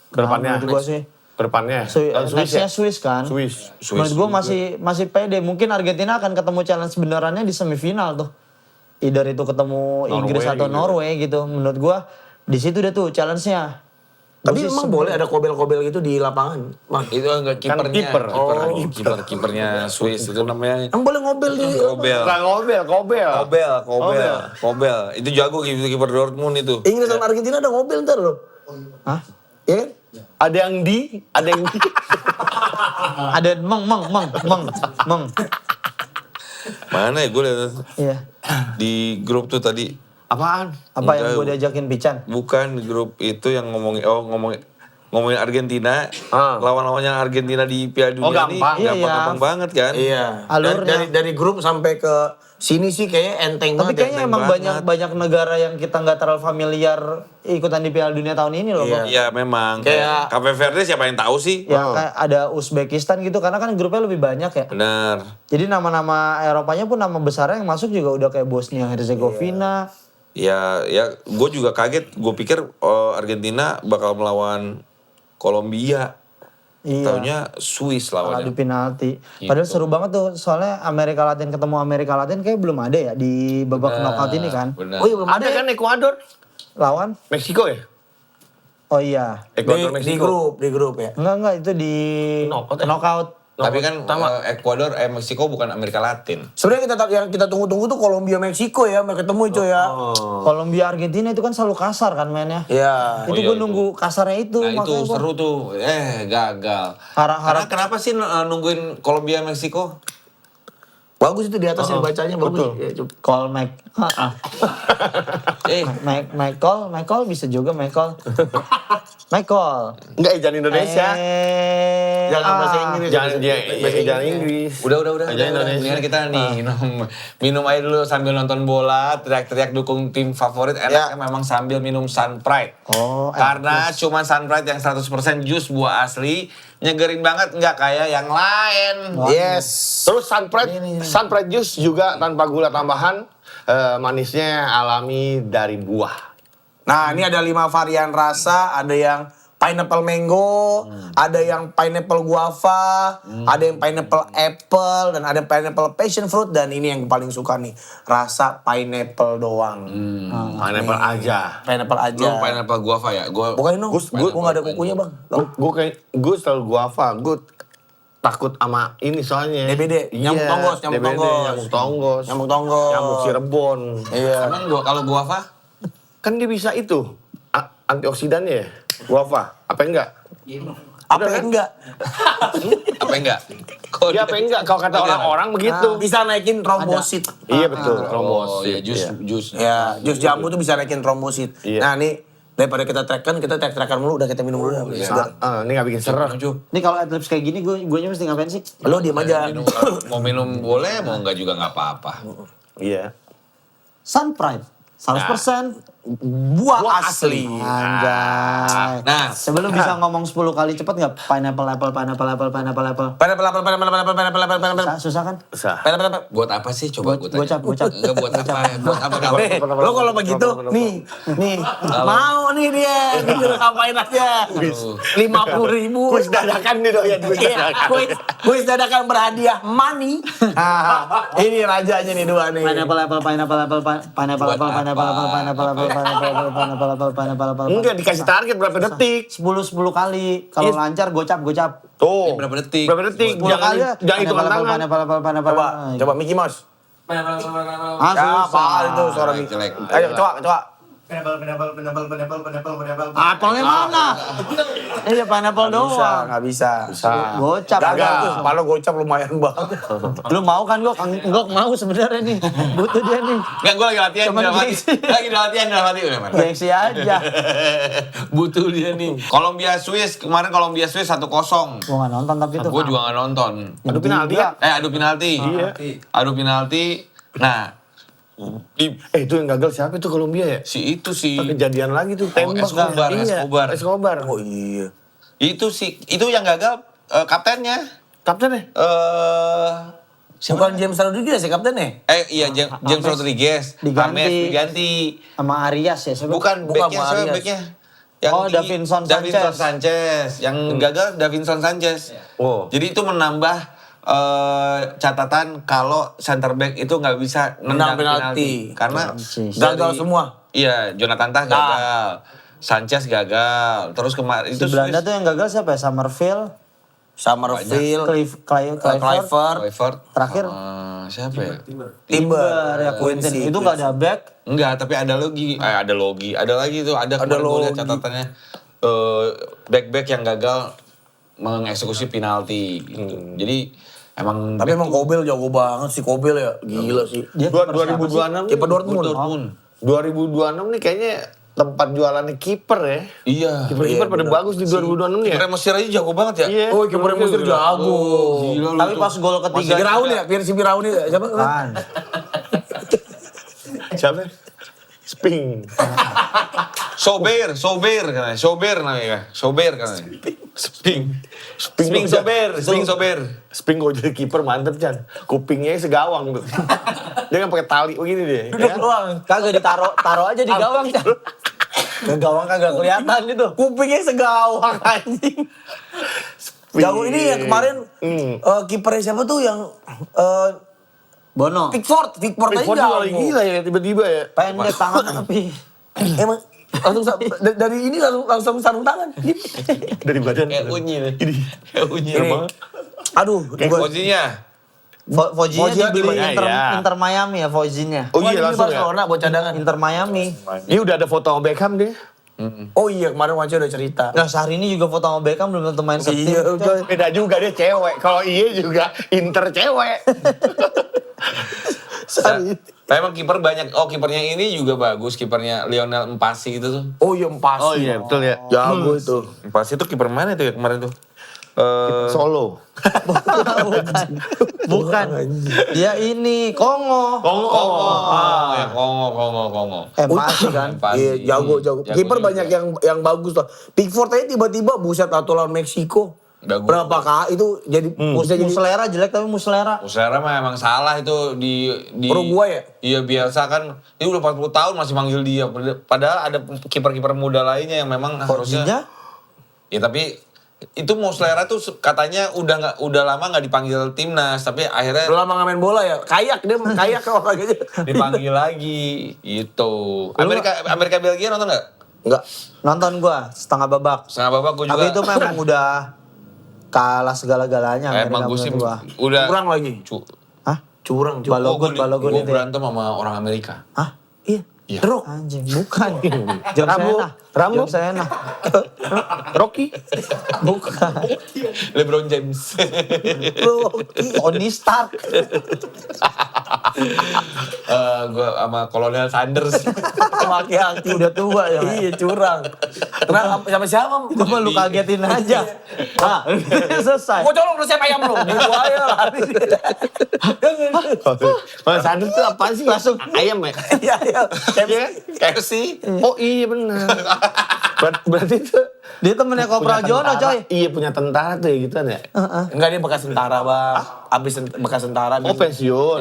Kedepannya. Menurut gua sih. Kedepannya. Nextnya Swiss kan. Swiss. Menurut gua masih pede. Mungkin Argentina akan ketemu challenge benerannya di semifinal tuh. Either itu ketemu Inggris atau Norway gitu. Menurut gua Di situ deh tuh challenge-nya. Tapi Gua sih emang boleh ada kobel-kobel gitu di lapangan? Mang. Itu enggak Kan kipernya. kiper. Kipernya Swiss itu namanya Emang boleh ngobel di Kobel. Bukan kobel. Kobel. Itu jago kiper Dortmund itu. Inggris sama Argentina ada ngobel ntar loh. Hah? Iya kan? Ada yang di. Ada meng. Mana ya gue lihat Iya. di grup tuh tadi. Apaan? Apa yang Enggak. gue diajakin Pican? Bukan di grup itu yang ngomongin Argentina, Ah. lawan-lawannya Argentina di Piala Dunia ini gampang. Iya, gampang banget kan? Iya. Alurnya. Dari grup sampai ke sini sih kayaknya enteng Tapi banget. kayaknya ya. emang banget. banyak negara yang kita nggak terlalu familiar ikutan di Piala Dunia tahun ini loh. Iya. Bang. Iya memang. Kayak- Cape Verde siapa yang tahu sih? Ya kayak ada Uzbekistan gitu karena kan grupnya lebih banyak ya. Benar. Jadi nama-nama Eropanya pun nama besarnya yang masuk juga udah kayak Bosnia Herzegovina. Ya, gue juga kaget. Gue pikir Argentina bakal melawan Kolombia. Iya. Taunya Swiss Adu lawannya. penalti. Padahal seru banget tuh soalnya Amerika Latin ketemu Amerika Latin kayak belum ada ya di babak knockout ini kan. Benar. Oh iya belum ada Ada ya? kan Ekuador? Lawan? Meksiko ya? Oh iya. Ekuador Di grup ya. Enggak itu di Knockout ya? knockout. Tapi kan Ekuador, Meksiko bukan Amerika Latin. Sebenarnya yang kita tunggu-tunggu tuh Kolombia Meksiko ya, mereka ketemu itu ya. Kolombia Argentina itu kan selalu kasar kan mainnya. Iya. Itu iya, gue itu. nunggu kasarnya itu. Nah itu makanya gua- seru tuh. Gagal. Harap- Karena kenapa sih nungguin Kolombia Meksiko? Bagus itu di atas yang bacanya bagus. Ya, coba. Call Mac. Eh, Michael bisa juga Michael. Michael. Enggak, jangan Indonesia. Jangan bahasa Inggris. Jangan Inggris. udah. Aja Indonesia. Mendingan kita nih minum aja dulu sambil nonton bola, teriak-teriak dukung tim favorit. Enaknya memang sambil minum Sun Pride. Oh, Karena cuma Sun Pride yang 100% jus buah asli, nyegerin banget nggak kayak yang lain. Yes. Terus Sunpride Juice juga tanpa gula tambahan, manisnya alami dari buah. Nah, ini ada 5 varian rasa, ada yang pineapple mango, ada yang pineapple guava, ada yang pineapple apple, dan ada pineapple passion fruit, dan ini yang paling suka nih, rasa pineapple doang. Pineapple aja. Pineapple aja. Lu pineapple guava ya? Gua Bukan ini, gue gak ada kukunya bang. Gue selalu guava, gue takut sama ini soalnya. DBD, nyamuk tonggos, nyamuk DBD, tonggos. nyamuk tonggos. Nyamuk tonggos. Nyamuk Cirebon. Iya. Emang kalau guava? Kan dia bisa itu, antioksidannya ya, guava. Apa enggak? Apa enggak? Apa enggak? Kok Dia apa enggak? Kalau kata orang-orang begitu. Bisa naikin trombosit. Iya betul, Oh, trombosit. ya jus. Ya, jus jambu tuh bisa naikin trombosit. Iya. Nah, nih daripada kita track-trackan mulu, udah kita minum dulu. Iya. Segar. Ini nggak bikin serak. Ini kalau adlibs kayak gini gue mesti ngapain sih? Lo diem aja. Mau minum boleh, mau enggak juga nggak apa-apa. Iya. Sun Pride. 100% Buah asli. Anjay. Nah. Sebelum bisa ngomong 10 kali cepet nggak? Pineapple, apple. Susah kan? Bisa. Buat apa sih? Coba gue tanya. Gocap. Enggak buat apa? Buat apa kamu? Lo kalau begitu, nih, mau nih dia, gitu ngapain aja. 50.000. Kuis dadakan nih doyan. Iya, kuis dadakan berhadiah money. Ini rajanya nih dua nih. Pineapple. Enggak dikasih target berapa detik. 10 kali. Kalau Yes. lancar gocap. Tuh. Berapa detik? Berapa detik? 10 kali ya. Jangan hitungan tangan. Coba Mickey Mouse. Ah, Ya, susah. apa itu suara Jelek, Mickey? jelek. Ayo, coba. Apelnya mana? Iya, pineapple doang. Nggak bisa. Gocap. Gagal tuh, malah gocap lumayan banget. Lu mau kan Gok? Gok mau sebenarnya nih. Butuh dia nih. Enggak, gue lagi latihan Cuman dalam hati. gengsi. Lagi latihan dalam hati udah, man. Gengsi aja. Butuh dia nih. Kolombia Swiss, kemarin Kolombia Swiss 1-0. Gua nggak nonton tapi itu. Gue juga nggak nonton. Adu penalti ya? Adu penalti. Iya. Adu penalti. Nah, Itu yang gagal siapa itu Kolombia ya? si itu sih. Kejadian lagi tuh tembak. Escobar, Iya, Escobar. Escobar. Oh iya. Itu sih, itu yang gagal kaptennya. Kaptennya? Bukan James Rodriguez ya kaptennya? Iya James Rodriguez. Diganti. James diganti. Sama Arias ya. Siapa? Bukan Bukan backnya, Marias. siapa backnya? Oh, tinggi. Davinson Sanchez. Sanchez. Yang gagal Davinson Sanchez. Oh. Jadi itu menambah catatan kalau center back itu nggak bisa Menang nendang penalti. Karena Persis. Gagal semua. Iya, Jonathan Tah gagal. Sanchez gagal. Terus kemarin Si itu Belanda tuh yang gagal siapa ya? Summerfield, Summerfield, Kluivert, Kluivert, terakhir siapa ya? Timber, ya Quinten. Quincy. Itu nggak ada back. Enggak, tapi ada lagi tuh, ada kemarin gue lihat catatannya back yang gagal mengeksekusi penalti gitu. Jadi emang Tapi emang Kobel jago banget sih, Kobel ya. Gila sih. Dia 2026 Kiper Dortmund. 2026 nih kayaknya tempat jualannya kiper ya. Iya. Kiper-kiper pada bagus di 2026 nih ya. Kiper Mesir aja jago banget ya. Iya. Oh, kiper Mesir jago. Gila lu Tapi tuh. pas gol ketiga Firaun ya, si Firaun ya. Siapa? kan. Siapa? Sping. Sober namanya. Sober katanya. Sping sober. Sping gue jadi kiper mantep Chan. Kupingnya segawang tuh. Dia kan pakai tali begini dia. Duduk Ya. doang. Kagak taruh aja di gawang. Chan. Ke gawang kagak kelihatan itu. Kupingnya segawang anjing. Jago ini yang kemarin kipernya siapa tuh yang Bono. Pickford aja Pickford juga jago. lagi gila ya tiba-tiba ya. Pendek tangan tapi. Emang langsung dari ini langsung sarung tangan. Dari badan. Kayak unyi nih. Ini. Kayak unyi. Ini. Aduh, Posisinya. Fojinya Fojia dibeli gimana? Inter, Ya. Inter Miami ya Fojinya. Oh iya langsung ya. Barcelona buat cadangan. Inter Miami. Ini udah ada foto sama Beckham deh. Oh iya, kemarin Waca udah cerita. Nah Syahrini juga foto sama Beckham belum tentu main setim. Iya, udah. Beda juga dia cewek. Kalau iya juga Inter cewek. Tapi emang kiper banyak. Oh, kipernya ini juga bagus. Kipernya Lionel Mpasi gitu tuh. Oh iya, pasti. Oh iya betul ya. Jago itu. Mpasi itu kiper mana itu ya kemarin tuh? Solo. Bukan. Dia ini Kongo. Kongo. Masih kan. Mpasi. Iya, jago. Kiper juga. banyak yang bagus tuh. Pickford aja tiba-tiba buset atau lawan Meksiko. Bagus. Berapa kali itu jadi bisa jadi Muslera jelek tapi Muslera. Muslera mah emang salah itu di Uruguay ya? Iya biasa kan. Ini udah 40 tahun masih manggil dia. Padahal ada kiper-kiper muda lainnya yang memang harusnya. Fojinya Ya tapi itu Muslera tuh katanya udah lama nggak dipanggil timnas, tapi akhirnya udah lama nggak main bola ya. Kayak dia kayak olahraganya. dipanggil lagi gitu. Amerika Belgia nonton nggak? Enggak. nonton gua setengah babak. Setengah babak gue juga. Tapi itu memang udah kalah segala-galanya. emang gue sih udah Curang lagi. Hah? Curang. Balogun Gue itu. berantem sama orang Amerika. Hah? Iya. Iya. Terus. Anjing, bukan. Jam Rambo. Sena. Rocky. Bukan. LeBron James. Tony Stark. Gue sama Kolonel Sanders. Aki-aki udah tua ya. Iya, curang. Kenapa sama siapa? Itu mah lu kagetin aja. Nah, selesai. Gua colong lu siapa ayam lu? Gitu aja lari. Kalau Sanders tuh apa sih? Langsung. Ayam ya? Iya, iya. KFC. Oh iya benar. Berarti itu Dia temennya Kopral Jono, coy. Iya punya tentara tuh ya gitu kan ya? Enggak, dia bekas tentara, Bang. Abis bekas tentara. Oh pensiun.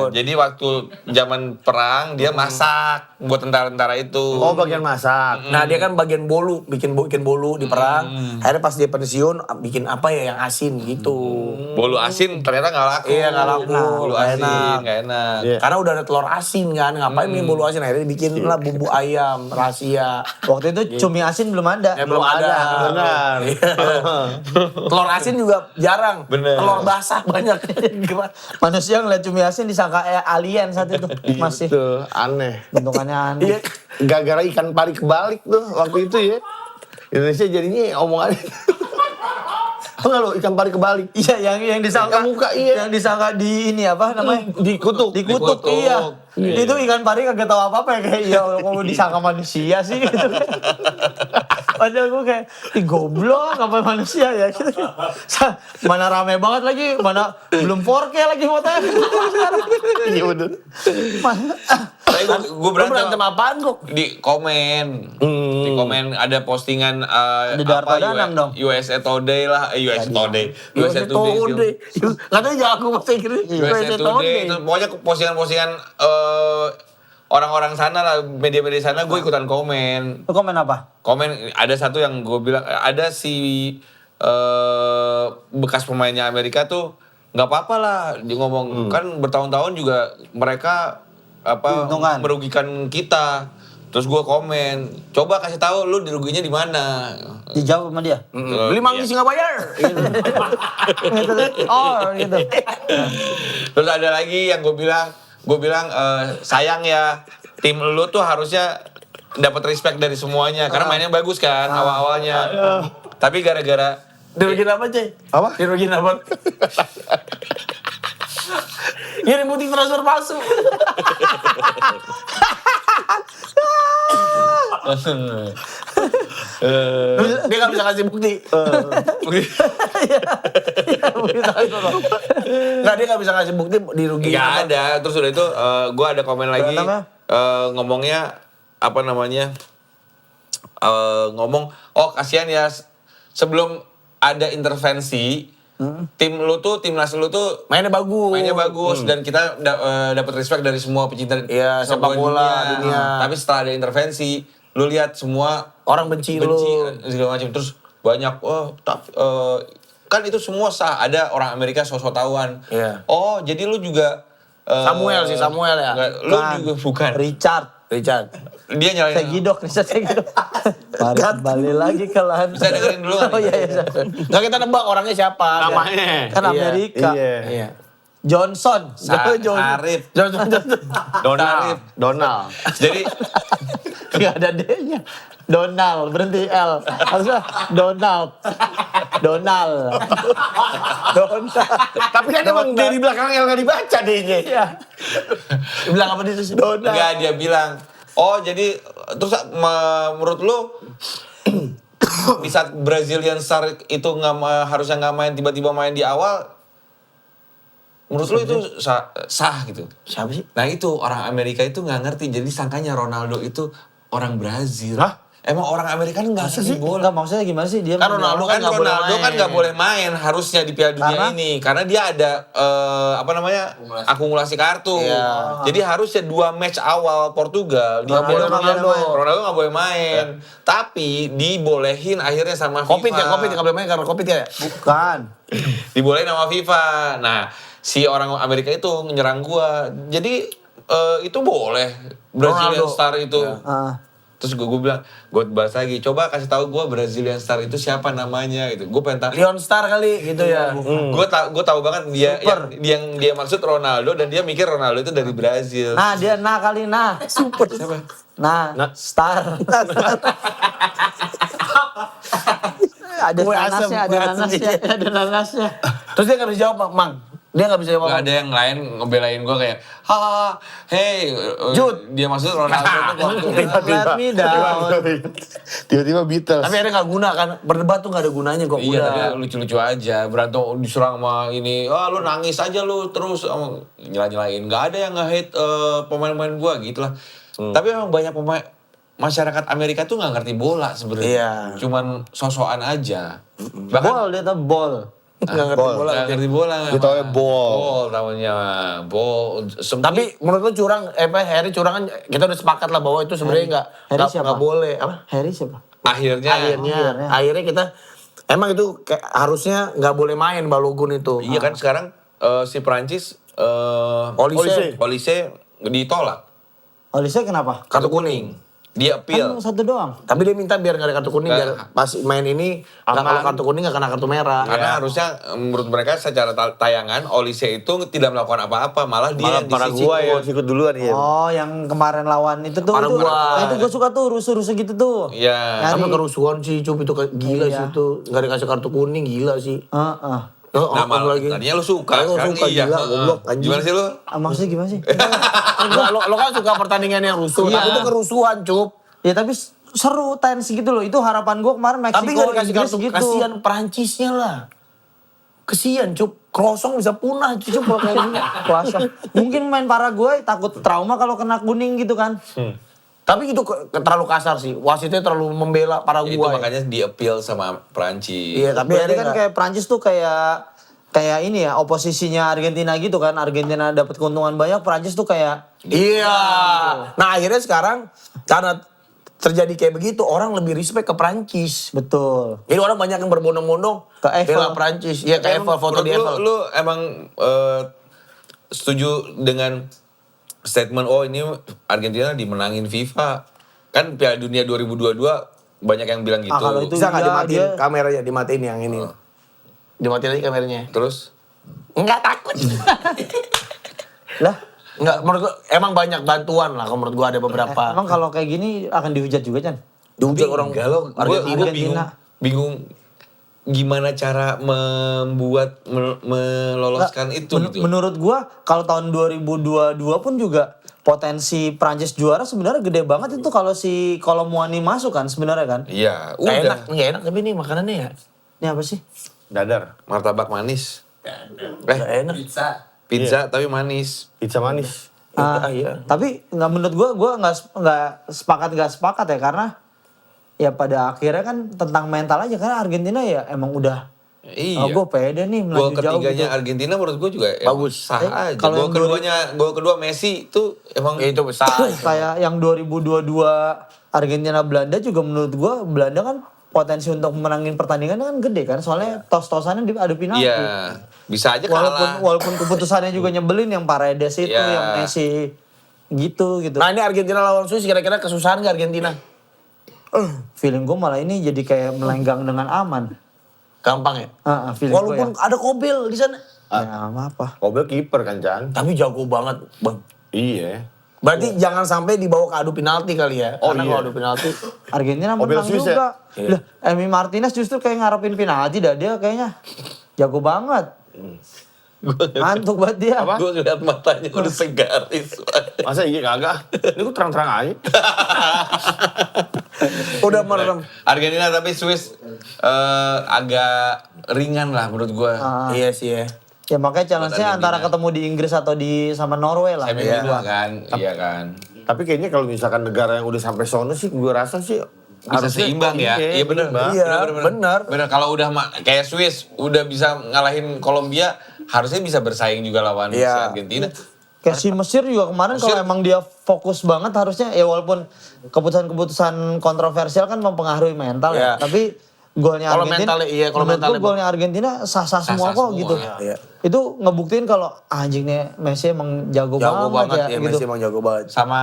Jadi waktu zaman perang dia masak buat tentara-tentara itu. Oh bagian masak. Nah, dia kan bagian bolu, bikin bolu di perang. Akhirnya pas dia pensiun bikin apa ya yang asin gitu. Bolu asin ternyata nggak laku. Iya, nggak laku. Bolu Nggak asin enak. nggak enak. Iya. Karena udah ada telur asin kan, ngapain bikin bolu asin? Akhirnya bikin lah bumbu ayam rahasia. Waktu itu cumi asin belum ada. Ya, belum ada. Benar. Telur asin juga jarang. Bener. Telur basah banyak. Manusia ngeliat cumi asin disangka alien saat itu. Masih Itu aneh. bentukannya aneh. Iya. Gara-gara ikan pari kebalik tuh waktu itu ya. Indonesia jadinya omongannya. Tau gak lo ikan pari kebalik? Iya, yang disangka Yang muka, iya. Yang disangka di ini apa namanya? Dikutuk. Dikutuk, iya. Itu ikan pari kagak tahu apa-apa ya kayak iya kok disangka manusia sih gitu. Padahal gue kayak, ih goblok apa manusia ya gitu. Mana rame banget lagi, mana belum 4K lagi fotonya. Iya bener. Tapi gue Lu berantem apaan kok? di komen. Di komen ada postingan Ada Darto Danang dong. USA Today lah, USA Today. USA Today. Katanya jago bahasa Inggris. USA Today. Itu pokoknya postingan-postingan orang-orang sana lah, media-media sana gue ikutan komen. Lu komen apa? Komen ada satu yang gue bilang ada si bekas pemainnya Amerika tuh nggak apa-apa lah dia ngomong kan bertahun-tahun juga mereka Diuntungkan. merugikan kita Terus gue komen, coba kasih tahu lu diruginya di mana. Dijawab sama dia. Beli manggis nggak bayar. Gitu. Gitu. Oh gitu. Terus ada lagi yang gue bilang sayang ya, tim lu tuh harusnya dapat respect dari semuanya karena mainnya bagus kan awal-awalnya. Tapi gara-gara Dirugin apa, Cey? Apa? Dirugin apa? Ngirim putih transfer palsu. Dia nggak bisa kasih bukti. Nggak, dia nggak bisa kasih bukti dirugiin. nggak ada. Terus udah itu gue ada komen lagi Kenapa? ngomongnya apa namanya ngomong kasihan ya sebelum ada intervensi timnas lu tuh Mainnya bagus. dan kita dapat respect dari semua pecinta Iya, sepak bola dunia. Tapi setelah ada intervensi, lu lihat semua Orang benci lu. segala macam terus banyak kan itu semua sah. Ada orang Amerika sosok tahuan. Iya. Oh, jadi lu juga Samuel ya. Enggak, lu juga bukan. Richard. Dia nyalain. Segidok, Richard Segidok. Balik lagi ke lahan. Bisa dengerin dulu kan? Oh iya. Nggak, kita nebak orangnya siapa. Namanya. Kan Iya. Amerika. Iya. Johnson. Arif. Donald. Donald. Jadi Gak ada D-nya. Donald, berhenti L. Harusnya Donald. Tapi kan emang dari belakang yang nggak dibaca D-nya. Iya. Bilang apa dia sih? enggak, dia bilang, oh jadi terus menurut lu di saat Brazilian Star itu harusnya nggak main tiba-tiba main di awal, menurut lu itu sah gitu? Siapa sih? Nah itu orang Amerika itu nggak ngerti, jadi sangkanya Ronaldo itu orang Brazil. Hah? Emang orang Amerika nggak ngerti bola. Enggak, maksudnya gimana sih dia? Kan Ronaldo Kan nggak boleh Ronaldo kan main. nggak boleh main harusnya di Piala Dunia Karena? ini karena dia ada akumulasi kartu. Iya. Jadi harusnya 2 match awal Portugal dia Ronaldo boleh nggak boleh main. Ronaldo nggak boleh main. Tapi dibolehin akhirnya sama Covid FIFA. nggak boleh main karena Covid ya. Bukan. Dibolehin sama FIFA. Nah, si orang Amerika itu nyerang gua. Jadi itu boleh Brazilian Ronaldo. Star itu. Ah. Terus gue bilang, gue bahas lagi, coba kasih tahu gue Brazilian Star itu siapa namanya gitu. Gue pengen tahu. Leon Star kali gitu ya. Gue tahu banget dia yang dia maksud Ronaldo dan dia mikir Ronaldo itu dari Brazil. Nah, dia kali super. Siapa? Star. Ada Kue asem, nanasnya, kue asem. ada nanasnya. Terus dia nggak bisa jawab, Mang. Dia nggak bisa jawab. Gak ada yang lain ngebelain gue kayak, hey, Jude. dia maksud Ronaldo itu waktu Let me down. Tiba-tiba Beatles. Tapi akhirnya nggak guna kan. Berdebat tuh nggak ada gunanya kok. Iya, Udah. tapi lucu-lucu aja. Berantem diserang sama ini. Lu nangis aja lu terus nyela-nyelain. Gak ada yang nge-hate pemain-pemain gua gitu lah. Tapi emang banyak pemain masyarakat Amerika tuh nggak ngerti bola sebenarnya. Iya. Cuman sosokan aja. Bol, dia tuh bol. Nggak ngerti bola. Nggak ngerti bola. Dia taunya ball. Ball tahunya. Ball. Tapi menurut lu curang, Harry curang kan kita udah sepakat lah bahwa itu sebenarnya Harry siapa? nggak boleh. Apa? Harry siapa? Akhirnya kita emang itu kayak harusnya nggak boleh main Balogun itu. Iya kan sekarang si Prancis Olise ditolak. Olise kenapa? Kartu kuning. Dia appeal. Kan satu doang. Tapi dia minta biar nggak ada kartu kuning, biar pas main ini nggak kalau kartu kuning nggak kena kartu merah. Karena harusnya menurut mereka secara tayangan Olise itu tidak melakukan apa-apa, malah dia yang Paraguay yang sikut duluan ya. Oh, yang kemarin lawan itu tuh. Paraguay. Itu gue suka tuh rusuh-rusuh gitu tuh. Iya. Sampai kerusuhan sih, Cup itu gila sih itu. Nggak dikasih kartu kuning, gila sih. Nah, tadinya lu suka, Aku sekarang suka, iya. gila, goblok, anjing. Gimana sih lu? Maksudnya gimana sih? Enggak, lo kan suka pertandingan yang rusuh, Iya. tapi itu kerusuhan, Cup. Ya tapi seru, tensi gitu loh. Itu harapan gue kemarin Meksiko, Tapi nggak dikasih Inggris kartu, gitu. kasihan Perancisnya lah. Kesian, Cup. Krosong bisa punah, Cup, kalau kayak gini. Kuasa. Mungkin main Paraguay takut trauma kalau kena kuning gitu kan. Tapi itu terlalu kasar sih. Wasitnya terlalu membela Paraguay. Itu makanya di-appeal sama Prancis. Iya, tapi Berarti akhirnya kan nggak. kayak Prancis tuh kayak ini ya, oposisinya Argentina gitu kan. Argentina dapat keuntungan banyak, Prancis tuh kayak Iya. Nah akhirnya sekarang karena terjadi kayak begitu, orang lebih respect ke Prancis. betul. Jadi orang banyak yang berbondong-bondong Ke Eiffel. bela Prancis. Iya ke Eiffel, foto di Eiffel. Lu emang setuju dengan statement ini Argentina dimenangin FIFA Kan Piala Dunia 2022 banyak yang bilang gitu. kalau itu Bisa nggak dia- dimatiin dia- kameranya, dimatiin yang ini. Dimatiin aja kameranya. Terus Enggak takut. Lah, Enggak, menurut gua emang banyak bantuan lah kalau menurut gua ada beberapa. emang kalau kayak gini akan dihujat juga, Chan? Dihujat orang enggak loh, gue Argentina. bingung gimana cara membuat meloloskan itu gitu. Menurut gua kalau tahun 2022 pun juga potensi Prancis juara sebenarnya gede banget itu kalau si Kolomuani masuk kan sebenarnya kan. Iya, Nggak enak, udah. nggak enak tapi ini makanannya ya. Ini apa sih? Dadar. Martabak manis. Nggak enak. Pizza tapi manis. Pizza manis. Iya. Tapi nggak menurut gua nggak sepakat ya karena ya pada akhirnya kan tentang mental aja karena Argentina ya emang udah Iya. gue pede nih Gol melaju jauh ketiganya gitu. Argentina menurut gue juga Bagus. sah aja. kalau Gol yang gol kedua Messi itu emang Itu besar. Kayak yang 2022 Argentina Belanda juga menurut gua Belanda kan potensi untuk menangin pertandingan kan gede kan soalnya tos-tosannya ada penalti. iya bisa aja kalah. Walaupun keputusannya juga nyebelin yang Paredes itu Iya. yang Messi gitu. Nah ini Argentina lawan Swiss kira-kira kesusahan nggak Argentina? Feeling gue malah ini jadi kayak melenggang dengan aman. Gampang ya? Feeling gue Walaupun ada Kobel di sana. ya apa. Kobel kiper kan, Chan? Tapi jago banget, Bang. Iya. Berarti jangan sampai dibawa ke adu penalti kali ya. Oh, Karena iya. kalau adu penalti Argentina Mobil menang Swiss juga. ya? Lah, Emi Martinez justru kayak ngarepin penalti dah dia kayaknya jago banget. Ngantuk banget dia. Apa? Gue ngeliat matanya udah segaris. Masa iya kagak? Ini gue terang-terang aja. udah merem. Argentina tapi Swiss agak ringan lah menurut gue. Iya sih ya. Ya makanya challenge-nya Buat antara Argentina. ketemu di Inggris atau di sama Norway lah. Semi Iya. final kan, iya kan. Tapi kayaknya kalau misalkan negara yang udah sampai sono sih, gue rasa sih Bisa seimbang ya. Iya benar. seimbang. Iya, benar. Benar kalau udah kayak Swiss udah bisa ngalahin Kolombia, harusnya bisa bersaing juga lawan si Iya. Argentina. Kayak si Mesir juga kemarin Mesir- kalau emang dia fokus banget harusnya ya walaupun keputusan-keputusan kontroversial kan mempengaruhi mental ya. Iya. Tapi golnya Kalau Argentina, mentalnya- iya, kalau menurut gua mentalnya- golnya Argentina sah-sah semua Sah-sah kok semua, gitu. iya. Itu ngebuktiin kalau anjing nih Messi emang jago, Jago banget ya, gitu. Messi emang jago banget. Sama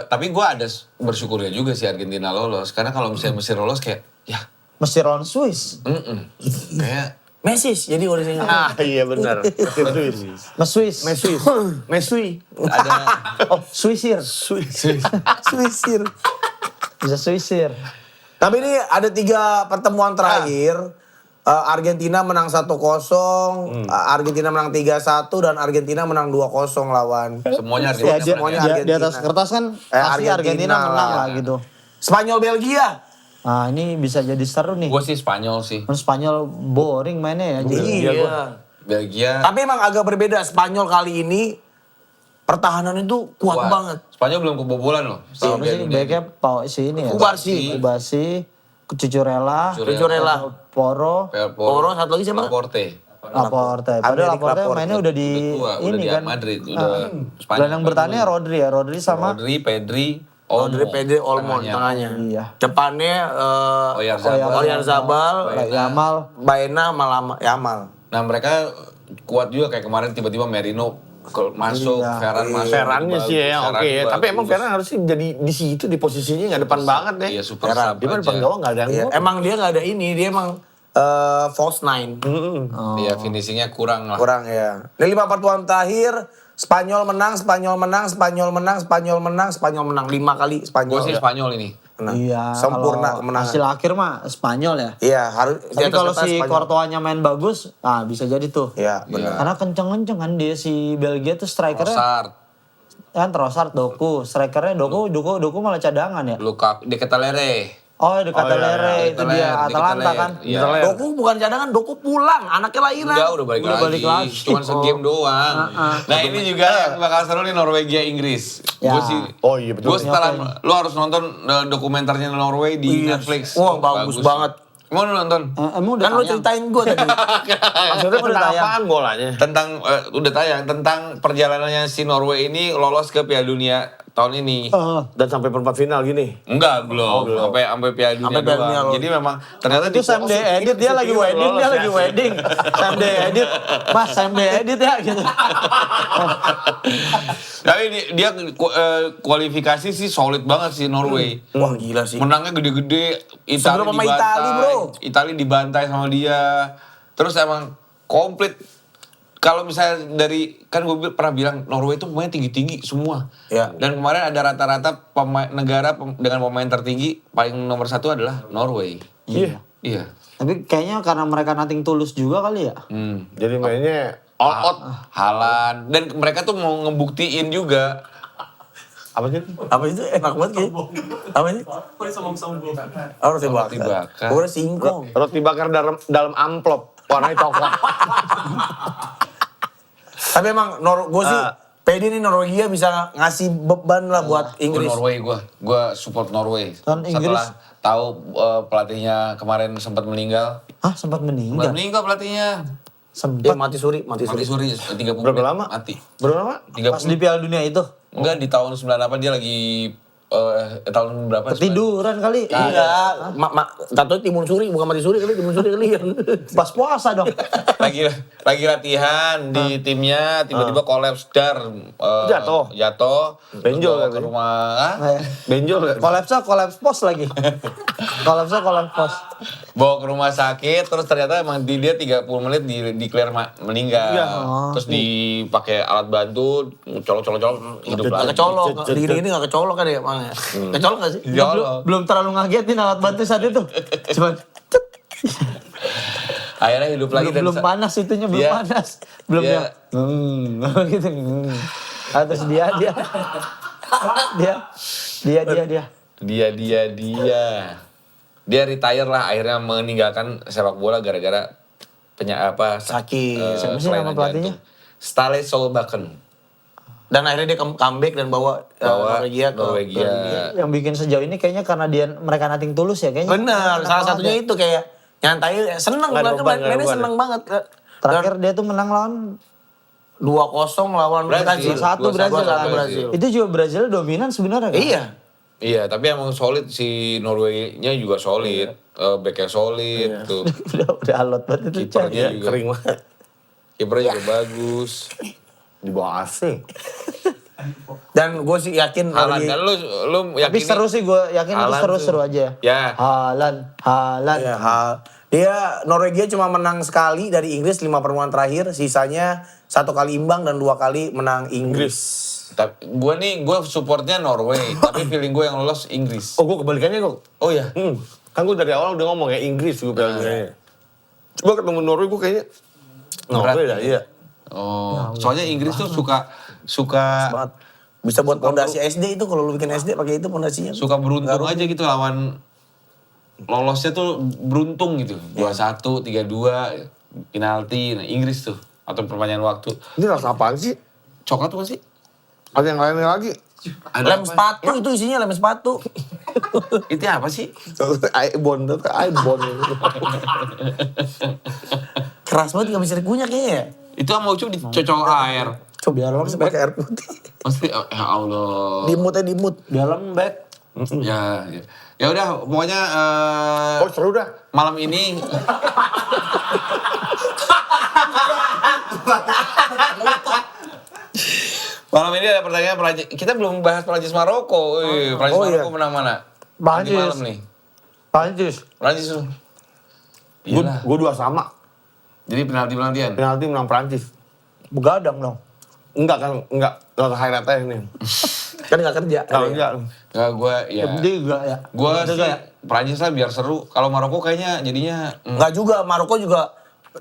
tapi gue ada bersyukurnya juga sih Argentina lolos karena kalau misalnya Mesir lolos kayak ya Mesir lawan Swiss. kayak Messi jadi udah sini. Ah iya benar. Swiss. Messi. ada Oh, Swissir. Swisir. Bisa Swissir. Tapi ini ada 3 pertemuan terakhir. Argentina menang 1-0, Argentina menang 3-1 dan Argentina menang 2-0 lawan. semuanya Ya, Argentina. dia, semuanya di Argentina. atas kertas kan pasti Argentina menang lah gitu. Spanyol Belgia. Nah ini bisa jadi seru nih. Gue sih Spanyol sih. Kan Spanyol boring mainnya ya. Jadi Iya. Belgia Tapi emang agak berbeda Spanyol kali ini pertahanan itu kuat banget. Spanyol belum kebobolan loh. siapa sih backnya Pau si ini ya? Kubarsi. Kubasi, Cucurella, Cucurella. Poro, Oro satu lagi siapa? Laporte. Laporte. Padahal Amerik Laporte Laporte. mainnya udah di Udah tua, udah ini di kan. Madrid, udah Spanyol. Gelandang bertahannya Rodri ya, Rodri sama Rodri, Pedri, Rodri Pedri Olmo Tengahnya. tengahnya. Iya. Depannya Oyarzabal. Oyarzabal, Yamal. Baena, Yamal. Nah mereka kuat juga kayak kemarin tiba-tiba Merino masuk, Iya. Ferran masuk. Ferrannya sih ya Ferran oke ya. bagus. Tapi emang Ferran harusnya jadi di situ di posisinya nggak depan banget deh. Iya super sub Dia mah aja. depan gawang nggak ada yang Iya, ngomong. emang dia nggak ada ini, dia emang false nine. Iya finishingnya kurang lah. Kurang ya. Dari 5 pertemuan terakhir, Spanyol menang, Spanyol menang, Spanyol menang, Spanyol menang, Spanyol menang 5 kali Spanyol. Gue sih Spanyol ini. menang. Iya. Sempurna kalau kemenangan. hasil akhir mah Spanyol ya. Iya, harus di Tapi atas kalau kertas si Spanyol. Courtois-nya main bagus, ah bisa jadi tuh. Iya, benar. Karena kenceng-kenceng kan dia si Belgia tuh strikernya Trossard, kan Trossard, Doku, strikernya Doku malah cadangan ya. Lukaku, De Ketelere. Oh, dekat Lere itu dia Atalanta kan. Iya. Doku bukan cadangan, Doku pulang, anaknya lahiran. Enggak, udah balik lagi. Cuman segame doang. Nah ini juga yang bakal seru nih Norwegia Inggris. Ya. Gue sih. Oh iya, betul. Gue setelah lo harus nonton dokumenternya Norway di Iya. Netflix. Wah, bagus banget. Mau lu nonton? Emang udah Kan lu tayang? ceritain gue tadi. Maksudnya Udah tentang tayang. apaan bolanya? Tentang udah tayang tentang perjalanannya si Norway ini lolos ke Piala Dunia tahun ini. Dan sampai perempat final gini. Enggak, belum. Sampai Piala Dunia Sampai Piala Dunia doang. lolos. Jadi memang ternyata Itu Sam Day edit, dia lagi wedding, dia lagi wedding. Sam Day edit, Mas Sam Day edit ya gitu. Tapi dia kualifikasi sih solid banget sih Norway. Wah gila sih. Menangnya gede-gede, Sebelum sama dibantai. Itali, bro. Itali dibantai sama dia. Terus emang komplit. Kalau misalnya dari, kan gue pernah bilang Norway itu pemain tinggi-tinggi semua. Ya. Dan kemarin ada rata-rata dengan pemain tertinggi paling nomor 1 adalah Norway. Iya. Iya. Tapi kayaknya karena mereka nothing tulus juga kali ya. Jadi mainnya all out. Haaland. Dan mereka tuh mau ngebuktiin juga. Apa sih? Apa itu enak banget kayaknya. Apa ini? Oh, roti Roti bakar. bakar. Gue udah singkong. Roti bakar dalam amplop. Warnanya coklat. Tapi emang gue sih pede nih Norwegia bisa ngasih beban lah buat Inggris. Norway gue support Norway. Dan Inggris- Setelah tahu pelatihnya kemarin sempat meninggal. Hah, sempat Sempat meninggal. meninggal pelatihnya. Dia Sempat mati suri. Mati suri 30 Berapa menit, lama? mati. Berapa lama? 30. pas di Piala Dunia itu. Enggak, di tahun 98 dia lagi tahun berapa? Ketiduran kali. Iya, tato timun suri bukan mati suri kali, timun suri kali. Pas puasa dong. lagi latihan di timnya tiba-tiba kolaps dar jatuh Benjol terus bawa ke kali. rumah Benjol gak? Kolaps pos lagi. Kolapsnya kolaps pos. bawa ke rumah sakit terus ternyata emang dia 30 menit declare meninggal Iya. terus dipakai alat bantu colok hidup Gak lagi kecolok, gini gak kecolok kan ya emangnya. Kecolok gak sih? Colok. Belum terlalu ngagetin alat bantu saat itu. Cuman akhirnya hidup lagi dan belum panas itunya, belum Dia- panas. Belum dia- gitu. Terus dia dia retire lah akhirnya meninggalkan sepak bola gara-gara Sakit. Siapa sih nama pelatihnya? Ståle Solbakken Dan akhirnya dia comeback dan bawa Norwegia ke Norwegia. yang bikin sejauh ini kayaknya karena mereka nothing tulus ya kayaknya. Bener, salah satunya itu kayak nyantai, seneng, Nggak ada mereka beban, nggak ada mainnya beban. seneng banget. Terakhir dia tuh menang lawan 2-0 lawan Brazil. Brazil. 1 Brazil. 2-1 Brazil. Itu juga Brazil dominan sebenarnya kan? Iya. Iya, tapi emang solid si Norwegia juga solid, backnya solid tuh, udah alot banget itu. Cak. kipernya juga, Kering banget. kipernya juga bagus. Di bawah AC. Dan gue sih yakin Haaland kan lu yakin Tapi seru sih, gue yakin itu Haaland seru-seru tuh. aja. Ya. Haaland. Iya, dia Norwegia cuma menang sekali dari Inggris 5 pertemuan terakhir, sisanya 1 kali imbang dan 2 kali menang Inggris. Tapi gue supportnya Norway, tapi feeling gue yang lolos Inggris. Oh, gue kebalikannya kok. Oh ya. Kan gue dari awal udah ngomong ya Inggris gue Piala Dunianya. Coba ketemu Norway gue kayaknya Norway dah, iya. Oh, soalnya Inggris tuh suka Banget. Bisa buat pondasi SD itu kalau lu bikin SD pakai itu pondasinya. suka beruntung aja gitu lawan lolosnya tuh beruntung gitu. 2-1, 3-2, penalti. Nah, Inggris tuh atau perpanjangan waktu. Ini rasa apaan sih? Coklat tuh sih? Ada yang lainnya lagi? Lem sepatu itu isinya lem sepatu. Itu apa sih? Aibon. Keras banget gak bisa dikunyah kayaknya ya. Itu sama Ucup dicocol air. Coba biar bisa pakai air putih. Pasti ya Allah. Dimut. Dia lembek. Ya, ya. Ya udah, pokoknya Oh, seru dah. malam ini malam ini ada pertanyaan Perancis. Kita belum bahas Perancis Maroko. Perancis Maroko menang mana? Nanti Prancis. malam nih. Prancis. Perancis tuh. Iyalah. Gue 2 sama. Jadi penalti-penaltian. Penalti menang Prancis. Begadang dong. Enggak kan, enggak highlight aja ini. Kan gak kerja. Kalau enggak, Enggak, gue ya. Dia juga ya. Gue Dia sih juga ya. Perancis lah biar seru. Kalau Maroko kayaknya jadinya Enggak juga, Maroko juga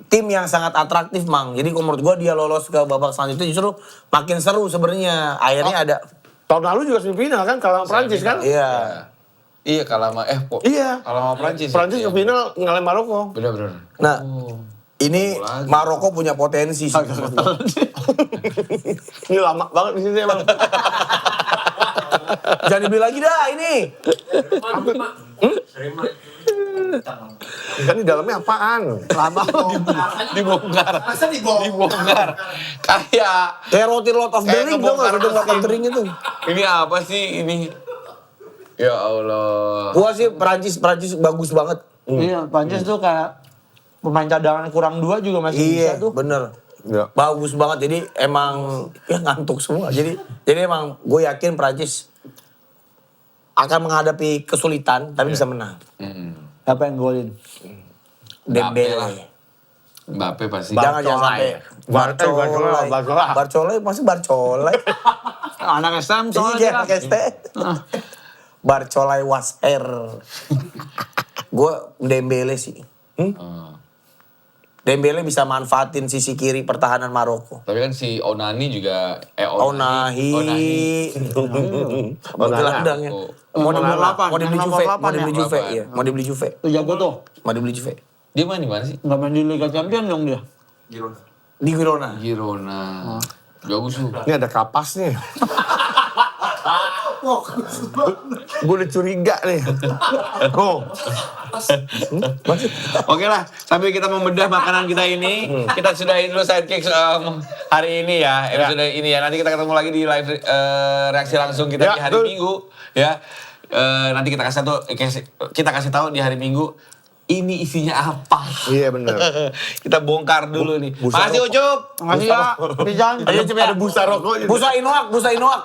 tim yang sangat atraktif, Mang. Jadi kalau menurut gue dia lolos ke babak selanjutnya justru makin seru sebenarnya. Akhirnya ada tahun lalu juga semifinal kan kalau sama Prancis kan? iya. Iya kalah sama Iya. kalah sama Perancis. Prancis Iya. ke final ngalahin Maroko. Bener-bener. Nah, ini lagi. Maroko punya potensi sih. menurut gua. Ini lama banget di sini emang. Jangan dibeli lagi dah ini. Kan di dalamnya apaan? Lama Dibongkar. Masa dibongkar? Dibongkar. Kayak Kayak roti Lord of the Kayak Ring dong, ngebongkar udah makan mesin. tering itu. ini apa sih ini? Ya Allah. Gua sih Prancis bagus banget. Iya, Prancis tuh kayak pemain cadangan kurang 2 juga masih bisa Iya, tuh. bener. Ya. Bagus banget. Jadi emang ya ngantuk semua. Jadi emang gue yakin Prancis akan menghadapi kesulitan tapi bisa menang. Siapa yang golin? Mbappe lah. Dembele. Mbappe pasti. Jangan sampai Barcolai. Barcolai masih Barcolai. Anak SM soalnya. Iya, Keste. Barcolai Washer. Gue Dembele sih. Dembele bisa manfaatin sisi kiri pertahanan Maroko. Tapi kan si Onani juga Onahi. Onana. Gelandangnya. Mau dibeli Nomor 8, mau dibeli yang Juve, nomor 8 mau dibeli ya? Juve, iya. Mau dibeli Juve. Tuh jago tuh. Mau dibeli Juve. Dia main di mana sih? Nggak main di Liga Champions dong dia. Di Girona. Girona. Bagus tuh. Ini ada kapasnya. Gue udah curiga nih. Oh, Oke lah, sambil kita membedah makanan kita ini, kita sudahin dulu sidekicks hari ini ya, episode ini ya. Nanti kita ketemu lagi di live reaksi langsung kita Ya, di hari betul. Minggu ya. Nanti kita kasih tahu di hari Minggu ini isinya apa. iya bener. Kita bongkar dulu nih. Busa Makasih Ucup. Makasih ya. Rizal. Ayo coba Ada busa rokok juga. Busa Inoak.